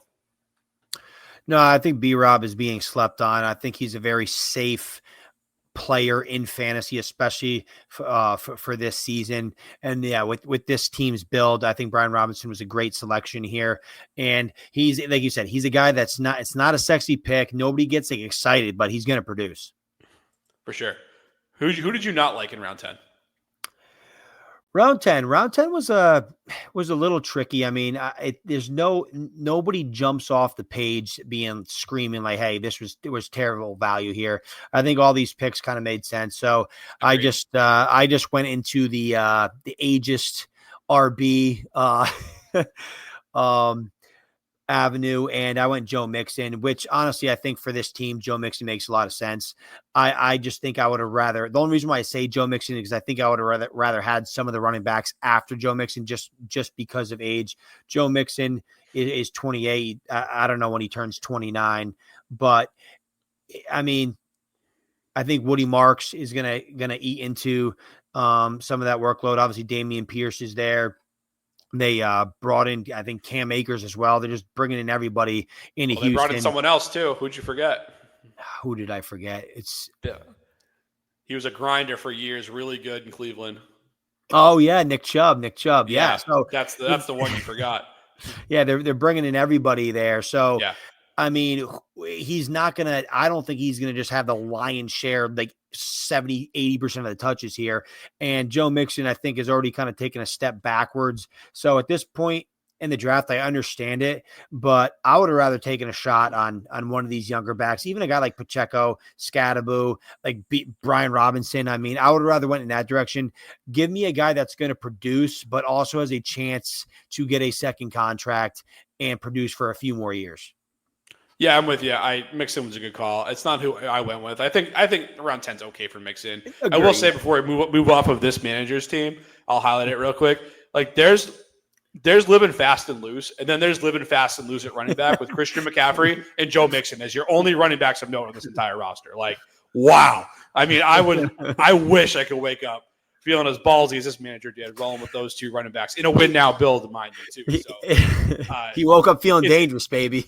No, I think B-Rob is being slept on. I think he's a very safe player in fantasy, especially for this season. And yeah, with this team's build, I think Brian Robinson was a great selection here. And he's, like you said, he's a guy it's not a sexy pick. Nobody gets excited, but he's going to produce. For sure. Who did you not like in round 10? Round 10 was a little tricky. I mean, there's nobody jumps off the page being screaming like, "Hey, it was terrible value here." I think all these picks kind of made sense. So Agreed. I just went into the ageist RB avenue, and I went Joe Mixon, which honestly I think for this team, Joe Mixon makes a lot of sense. I just think I would have rather. The only reason why I say Joe Mixon is because I think I would have rather had some of the running backs after Joe Mixon just because of age. Joe Mixon is 28. I don't know when he turns 29, but I mean, I think Woody Marks is gonna eat into some of that workload. Obviously, Damian Pierce is there. They brought in, I think, Cam Akers as well. They're just bringing in everybody into Houston. They brought in someone else too. Who'd you forget? Who did I forget? He was a grinder for years, really good in Cleveland. Oh yeah, Nick Chubb. Yeah. So that's the one you forgot. Yeah, they're bringing in everybody there. So yeah. I mean, I don't think he's going to just have the lion's share, like 70, 80% of the touches here. And Joe Mixon, I think, has already kind of taken a step backwards. So at this point in the draft, I understand it, but I would have rather taken a shot on one of these younger backs, even a guy like Pacheco, Scadaboo, like Brian Robinson. I mean, I would have rather went in that direction. Give me a guy that's going to produce, but also has a chance to get a second contract and produce for a few more years. Yeah, I'm with you. Mixon was a good call. It's not who I went with. I think around 10's okay for Mixon. Agreed. I will say before we move off of this manager's team, I'll highlight it real quick. Like there's living fast and loose, and then there's living fast and loose at running back with Christian McCaffrey and Joe Mixon as your only running backs of note on this entire roster. Like, wow. I mean, I wish I could wake up feeling as ballsy as this manager did, rolling with those two running backs in a win now build, mind you, too. So, he woke up feeling dangerous, baby.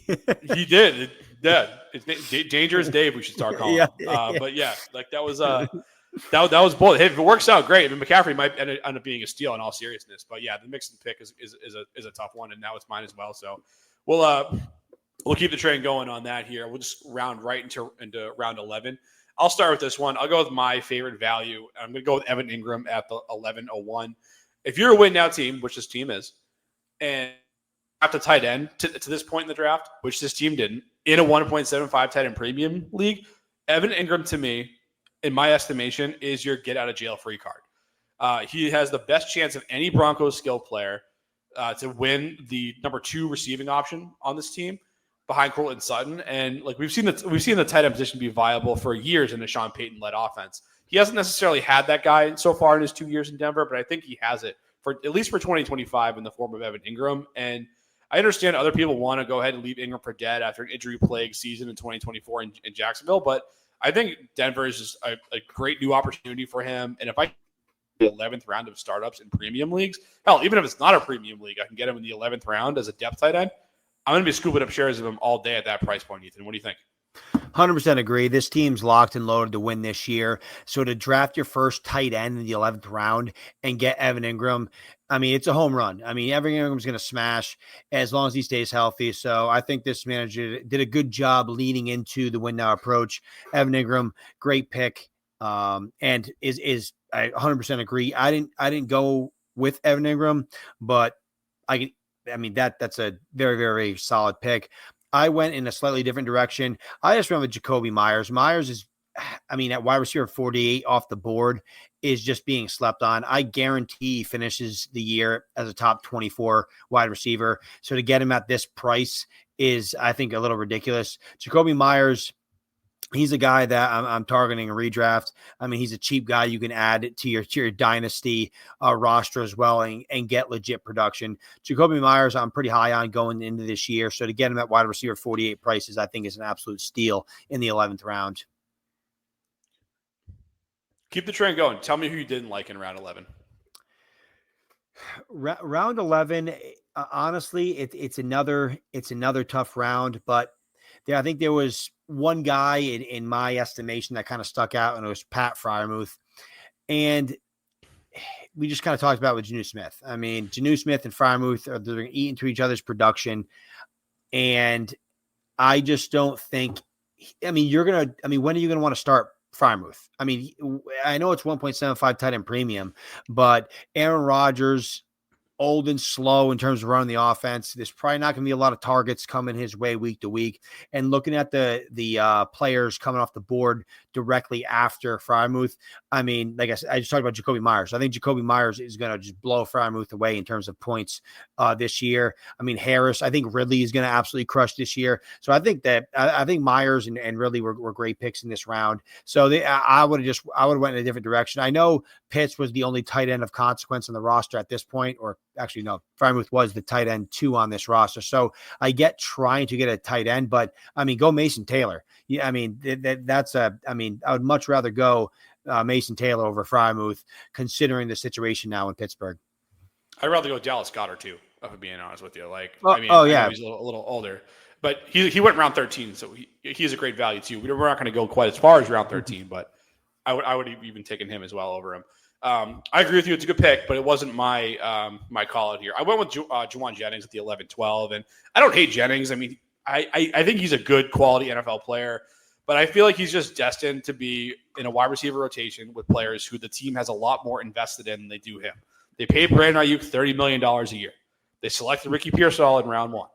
He did. It's Dangerous Dave, we should start calling him. But yeah, like that was that was bold. Hey, if it works out, great. I mean, McCaffrey might end up being a steal in all seriousness. But yeah, the Mixon pick is a tough one, and now it's mine as well. So we'll keep the train going on that here. We'll just round right into round 11. I'll start with this one. I'll go with my favorite value. I'm going to go with Evan Ingram at the 11:01. If you're a win now team, which this team is, and have to tight end to this point in the draft, which this team didn't, in a 1.75 tight end premium league, Evan Ingram to me, in my estimation, is your get out of jail free card. He has the best chance of any Broncos skill player to win the number 2 receiving option on this team, behind Courtland Sutton. And like we've seen the tight end position be viable for years in the Sean Payton led offense. He hasn't necessarily had that guy so far in his 2 years in Denver, but I think he has it for at least for 2025 in the form of Evan Ingram. And I understand other people want to go ahead and leave Ingram for dead after an injury plagued season in 2024 in Jacksonville, but I think Denver is just a great new opportunity for him. And if I the 11th round of startups in premium leagues, hell, even if it's not a premium league, I can get him in the 11th round as a depth tight end. I'm going to be scooping up shares of him all day at that price point, Ethan. What do you think? 100% agree. This team's locked and loaded to win this year. So to draft your first tight end in the 11th round and get Evan Ingram, I mean, it's a home run. I mean, Evan Ingram's going to smash as long as he stays healthy. So I think this manager did a good job leading into the win now approach. Evan Ingram, great pick, and is I 100% agree. I didn't go with Evan Ingram, but I mean, that's a very, very solid pick. I went in a slightly different direction. I just went with Jacoby Myers. Myers is, I mean, at wide receiver 48 off the board is just being slept on. I guarantee he finishes the year as a top 24 wide receiver. So to get him at this price is, I think, a little ridiculous. Jacoby Myers, he's a guy that I'm targeting a redraft. I mean, he's a cheap guy you can add to your dynasty roster as well and get legit production. Jacoby Myers, I'm pretty high on going into this year. So to get him at wide receiver 48 prices, I think is an absolute steal in the 11th round. Keep the train going. Tell me who you didn't like in round 11. Round 11, honestly, it's another tough round, but I think there was one guy in my estimation that kind of stuck out, and it was Pat Freiermuth. And we just kind of talked about with Jonnu Smith. I mean, Jonnu Smith and Freiermuth they're eating into each other's production. And I just don't think, when are you going to want to start Frymouth. I mean, I know it's 1.75 tight end premium, but Aaron Rodgers, old and slow in terms of running the offense. There's probably not going to be a lot of targets coming his way week to week. And looking at the players coming off the board directly after Frymouth, I mean, like I said, I just talked about Jacoby Myers. I think Jacoby Myers is going to just blow Frymouth away in terms of points this year. I mean, Harris, I think Ridley is going to absolutely crush this year. So I think that I think Myers and Ridley were great picks in this round. So I would have went in a different direction. I know Pitts was the only tight end of consequence on the roster at this point, or actually, no, Frymouth was the tight end 2 on this roster. So I get trying to get a tight end, but I mean, go Mason Taylor. Yeah, I mean, I would much rather go Mason Taylor over Frymouth, considering the situation now in Pittsburgh. I'd rather go Dallas Goedert too, if I'm being honest with you. Like, I know yeah, he's a little older, but he went round 13, so he's a great value too. We're not going to go quite as far as round 13, but I would have even taken him as well over him. I agree with you. It's a good pick, but it wasn't my my call out here. I went with Juwan Jennings at the 11-12, and I don't hate Jennings. I mean, I think he's a good quality NFL player, but I feel like he's just destined to be in a wide receiver rotation with players who the team has a lot more invested in than they do him. They paid Brandon Ayuk $30 million a year. They selected Ricky Pearsall in round 1.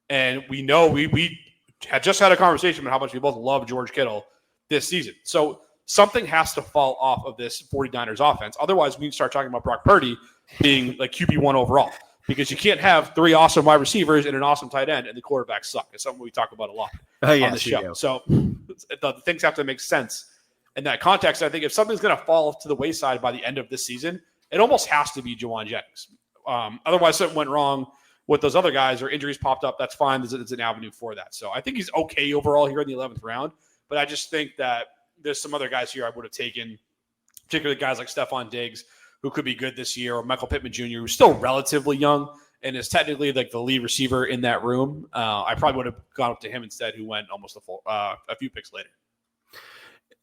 And we know we had just had a conversation about how much we both love George Kittle this season. So something has to fall off of this 49ers offense. Otherwise, we can start talking about Brock Purdy being like QB1 overall, because you can't have 3 awesome wide receivers and an awesome tight end and the quarterback suck. It's something we talk about a lot on the show. So the things have to make sense in that context. I think if something's going to fall to the wayside by the end of this season, it almost has to be Juwan Jennings. Otherwise, something went wrong with those other guys or injuries popped up. That's fine. There's an avenue for that. So I think he's okay overall here in the 11th round. But I just think that there's some other guys here I would have taken, particularly guys like Stephon Diggs, who could be good this year, or Michael Pittman Jr., who's still relatively young and is technically like the lead receiver in that room. I probably would have gone up to him instead, who went almost a few picks later.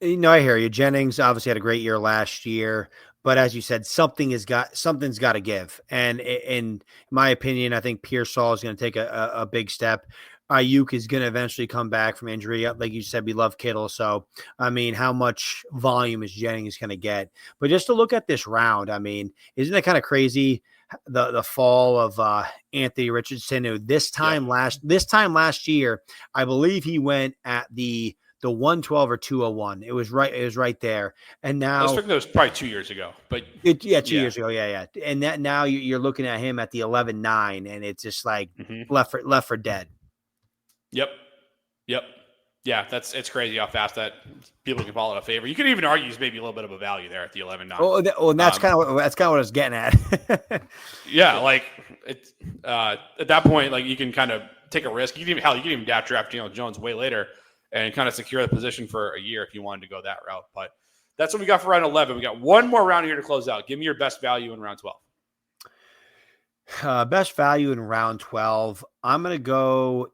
I hear you. Jennings obviously had a great year last year, but as you said, something's got to give. And in my opinion, I think Pearsall is going to take a big step. Ayuk is going to eventually come back from injury. Like you said, we love Kittle. So, I mean, how much volume is Jennings going to get? But just to look at this round, I mean, isn't it kind of crazy the fall of Anthony Richardson, who this time last year, I believe he went at the 112 or 201. It was right there. And now I think that was probably 2 years ago, but 2 years ago. Yeah. And that now you're looking at him at the 11-9, and it's just like left for dead. Yep. Yeah, it's crazy how fast that people can fall out of favor. You could even argue he's maybe a little bit of a value there at the 11-9. And that's kind of what I was getting at. Yeah, like it's at that point, like you can kind of take a risk. You can even draft Daniel Jones way later and kind of secure the position for a year if you wanted to go that route. But that's what we got for round 11. We got one more round here to close out. Give me your best value in round 12. Best value in round 12. I'm gonna go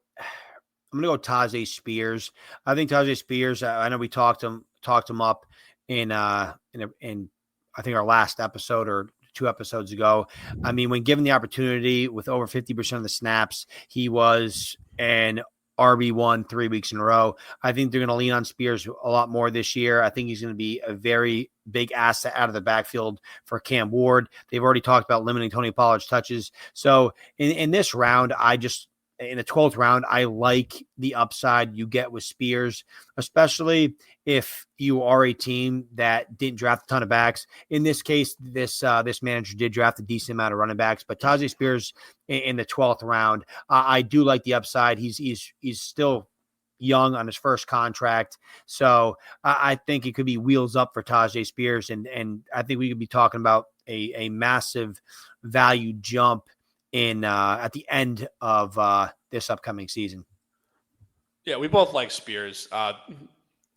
Tajay Spears. I think Tajay Spears. I know we talked him up in I think our last episode or 2 episodes ago. I mean, when given the opportunity with over 50% of the snaps, he was an RB1 3 weeks in a row. I think they're going to lean on Spears a lot more this year. I think he's going to be a very big asset out of the backfield for Cam Ward. They've already talked about limiting Tony Pollard's touches. So in this round, in the 12th round, I like the upside you get with Spears, especially if you are a team that didn't draft a ton of backs. In this case, this manager did draft a decent amount of running backs, but Tajay Spears in the 12th round, I do like the upside. He's still young on his first contract, so I think it could be wheels up for Tajay Spears, and I think we could be talking about a massive value jump in at the end of this upcoming season. Yeah, we both like Spears.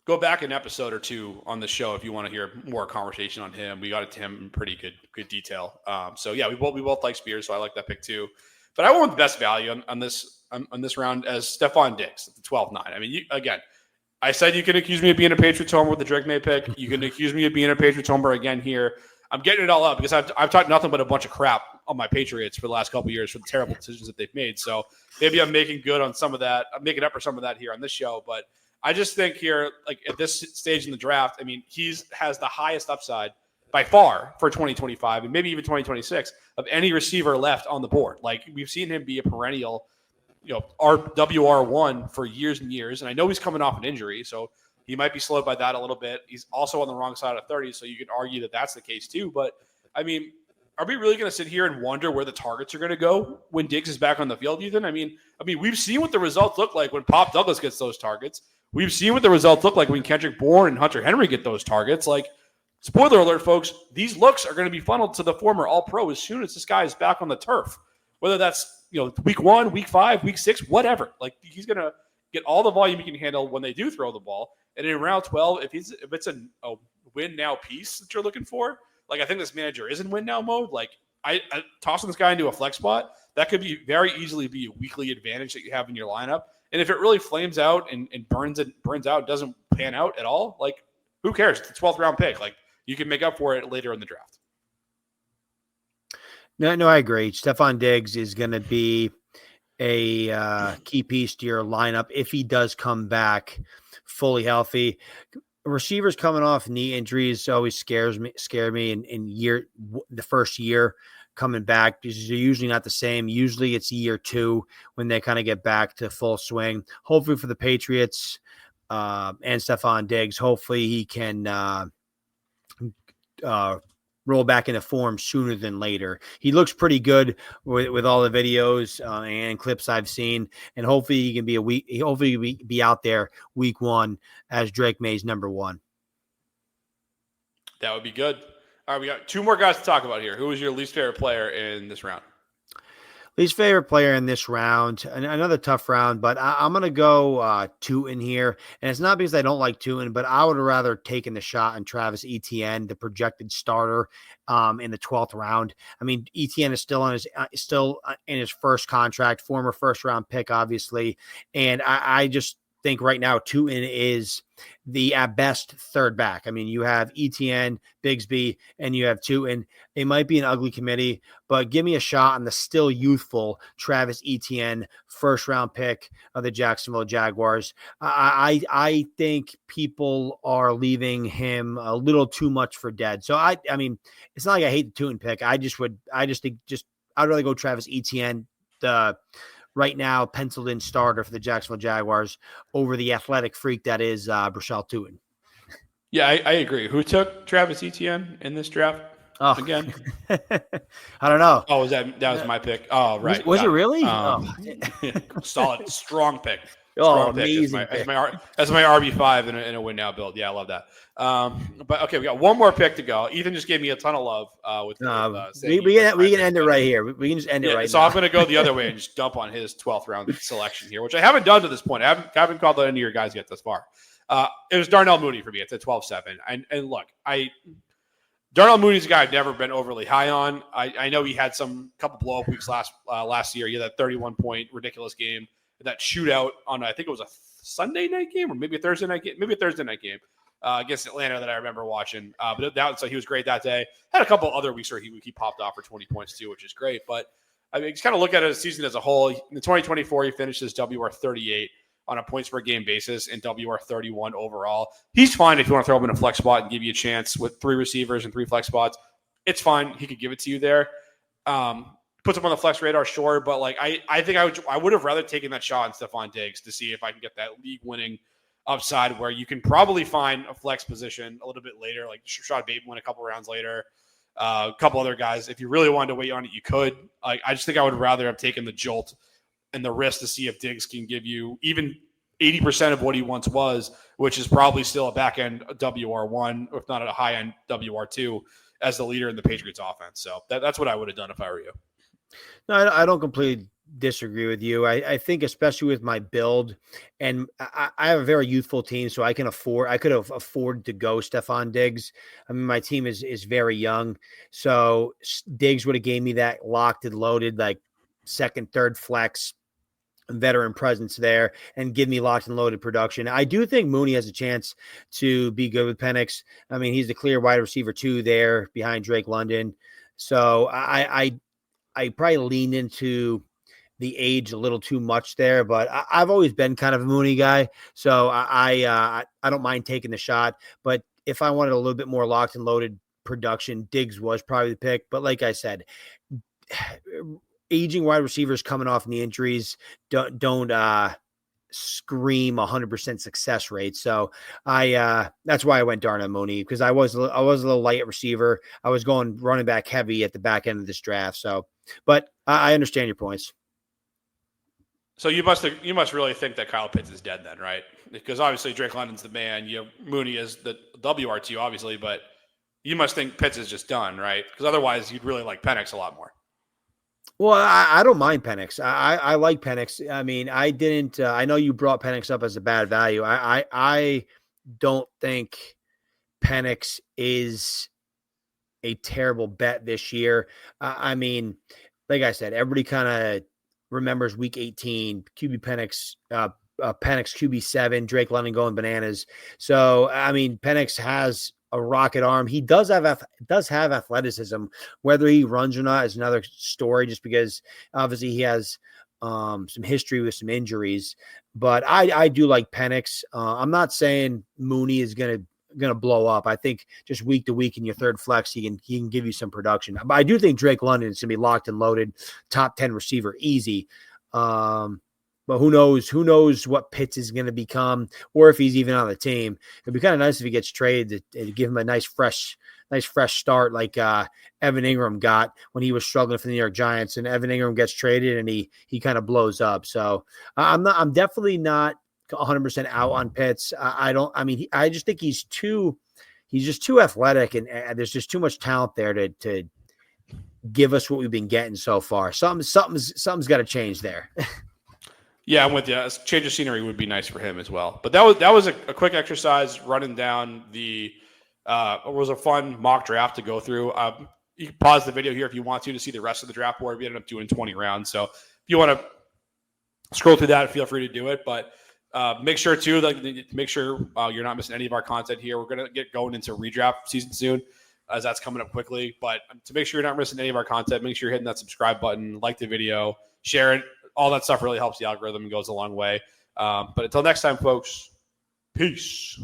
Go back an episode or 2 on the show if you want to hear more conversation on him. We got it to him in pretty good detail. So yeah, we both like Spears, so I like that pick too. But I went with the best value on this round as Stephon Diggs at the 12-9. I mean, again, I said you can accuse me of being a Patriots homer with the Drake May pick. You can accuse me of being a Patriots homer again here. I'm getting it all up because I've talked nothing but a bunch of crap on my Patriots for the last couple of years for the terrible decisions that they've made. So maybe I'm making good on some of that. I'm making up for some of that here on this show. But I just think here, like at this stage in the draft, I mean, has the highest upside by far for 2025 and maybe even 2026 of any receiver left on the board. Like we've seen him be a perennial, WR1 for years and years. And I know he's coming off an injury, so he might be slowed by that a little bit. He's also on the wrong side of 30, so you could argue that that's the case too. But I mean, are we really going to sit here and wonder where the targets are going to go when Diggs is back on the field, Ethan? I mean, we've seen what the results look like when Pop Douglas gets those targets. We've seen what the results look like when Kendrick Bourne and Hunter Henry get those targets. Like, spoiler alert, folks, these looks are going to be funneled to the former All-Pro as soon as this guy is back on the turf. Whether that's week 1, week 5, week 6, whatever. Like, he's going to get all the volume he can handle when they do throw the ball. And in round 12, if it's a win now piece that you're looking for, like I think this manager is in win now mode. Like I tossing this guy into a flex spot, that could be very easily be a weekly advantage that you have in your lineup. And if it really flames out and burns out, doesn't pan out at all, like who cares? It's the 12th round pick. Like you can make up for it later in the draft. No, I agree. Stephon Diggs is going to be a key piece to your lineup if he does come back fully healthy. Receivers coming off knee injuries always scare me in the first year coming back because they're usually not the same. Usually it's year 2 when they kind of get back to full swing. Hopefully for the Patriots and Stephon Diggs, hopefully he can roll back into form sooner than later. He looks pretty good with all the videos and clips I've seen, and hopefully he can be out there week 1 as Drake May's number 1. That would be good. All right, we got 2 more guys to talk about here. Who is your least favorite player in this round? Least favorite player in this round, another tough round, but I'm going to go Tootin here. And it's not because I don't like Tootin, but I would have rather taken the shot on Travis Etienne, the projected starter in the 12th round. I mean, Etienne is still in his first contract, former first round pick, obviously. And I just think right now Tootin is the at best third back. I mean, you have Etienne, Bigsby, and you have Tootin. It might be an ugly committee, but give me a shot on the still youthful Travis Etienne, first round pick of the Jacksonville Jaguars. I think people are leaving him a little too much for dead. So I mean, it's not like I hate the Tootin pick. I'd rather go Travis Etienne, the right now penciled in starter for the Jacksonville Jaguars, over the athletic freak that is Brashal Tootin. Yeah, I agree. Who took Travis Etienne in this draft again? I don't know. Oh, that was my pick. Oh, right. Was it really? Solid, strong pick. Amazing. As my RB5 in a win now build. Yeah, I love that. But okay, we got one more pick to go. Ethan just gave me a ton of love we can end it right here. We can just end it right so now. I'm going to go the other way and just dump on his 12th round selection here, which I haven't done to this point. I haven't called that any of your guys yet thus far. It was Darnell Mooney for me. It's at 12-7. And look, Darnell Mooney's a guy I've never been overly high on. I know he had couple blow up weeks last year. He had that 31-point ridiculous game, that shootout on, I think it was a Sunday night game or maybe a Thursday night game, against Atlanta that I remember watching. So he was great that day. Had a couple other weeks where he popped off for 20 points too, which is great. But I mean, just kind of look at it as a season as a whole. In 2024, he finished his WR 38 on a points per game basis and WR 31 overall. He's fine if you want to throw him in a flex spot and give you a chance with 3 receivers and 3 flex spots. It's fine. He could give it to you there. Puts him on the flex radar, sure. But like I think I would have rather taken that shot on Stephon Diggs to see if I can get that league winning upside where you can probably find a flex position a little bit later, like Rashad Bateman a couple rounds later, a couple other guys. If you really wanted to wait on it, you could. I just think I would rather have taken the jolt and the risk to see if Diggs can give you even 80% of what he once was, which is probably still a back-end WR1, if not a high-end WR2, as the leader in the Patriots offense. So that's what I would have done if I were you. No, I don't completely disagree with you. I think especially with my build, and I have a very youthful team, so I could have afforded to go Stephon Diggs. I mean, my team is very young, so Diggs would have gave me that locked and loaded, like second, third flex veteran presence there and give me locked and loaded production. I do think Mooney has a chance to be good with Penix. I mean, he's the clear wide receiver 2 there behind Drake London. So I probably lean into the age a little too much there, but I've always been kind of a Mooney guy, so I don't mind taking the shot. But if I wanted a little bit more locked and loaded production, Diggs was probably the pick. But like I said, aging wide receivers coming off knee injuries don't scream 100% success rate. So that's why I went Darnell Mooney, because I was a little light at receiver. I was going running back heavy at the back end of this draft. So, but I understand your points. So you must really think that Kyle Pitts is dead then, right? Because obviously Drake London's the man. You have Mooney is the WR2, obviously, but you must think Pitts is just done, right? Because otherwise you'd really like Penix a lot more. Well, I don't mind Penix. I like Penix. I mean, I didn't. I know you brought Penix up as a bad value. I don't think Penix is a terrible bet this year. I mean, like I said, everybody kind of remembers Week 18, QB Penix, Penix QB7, Drake London going bananas. So I mean, Penix has a rocket arm. He does have athleticism. Whether he runs or not is another story, just because obviously he has some history with some injuries. But I do like Penix. I'm not saying Mooney is gonna blow up. I think just week to week in your third flex, he can give you some production. But I do think Drake London is gonna be locked and loaded, top 10 receiver, easy. But who knows what Pitts is going to become, or if he's even on the team. It'd be kind of nice if he gets traded to give him a nice fresh start, like Evan Ingram got when he was struggling for the New York Giants, and Evan Ingram gets traded and he kind of blows up. So I'm definitely not 100% out on Pitts. I just think he's just too athletic, and there's just too much talent there to give us what we've been getting so far. Something's got to change there. Yeah, I'm with you. A change of scenery would be nice for him as well. But that was a quick exercise running down it was a fun mock draft to go through. You can pause the video here if you want to see the rest of the draft board. We ended up doing 20 rounds. So if you want to scroll through that, feel free to do it. But make sure too, you're not missing any of our content here. We're going to get going into redraft season soon, as that's coming up quickly. But to make sure you're not missing any of our content, make sure you're hitting that subscribe button, like the video, share it. All that stuff really helps the algorithm and goes a long way. But until next time, folks, peace.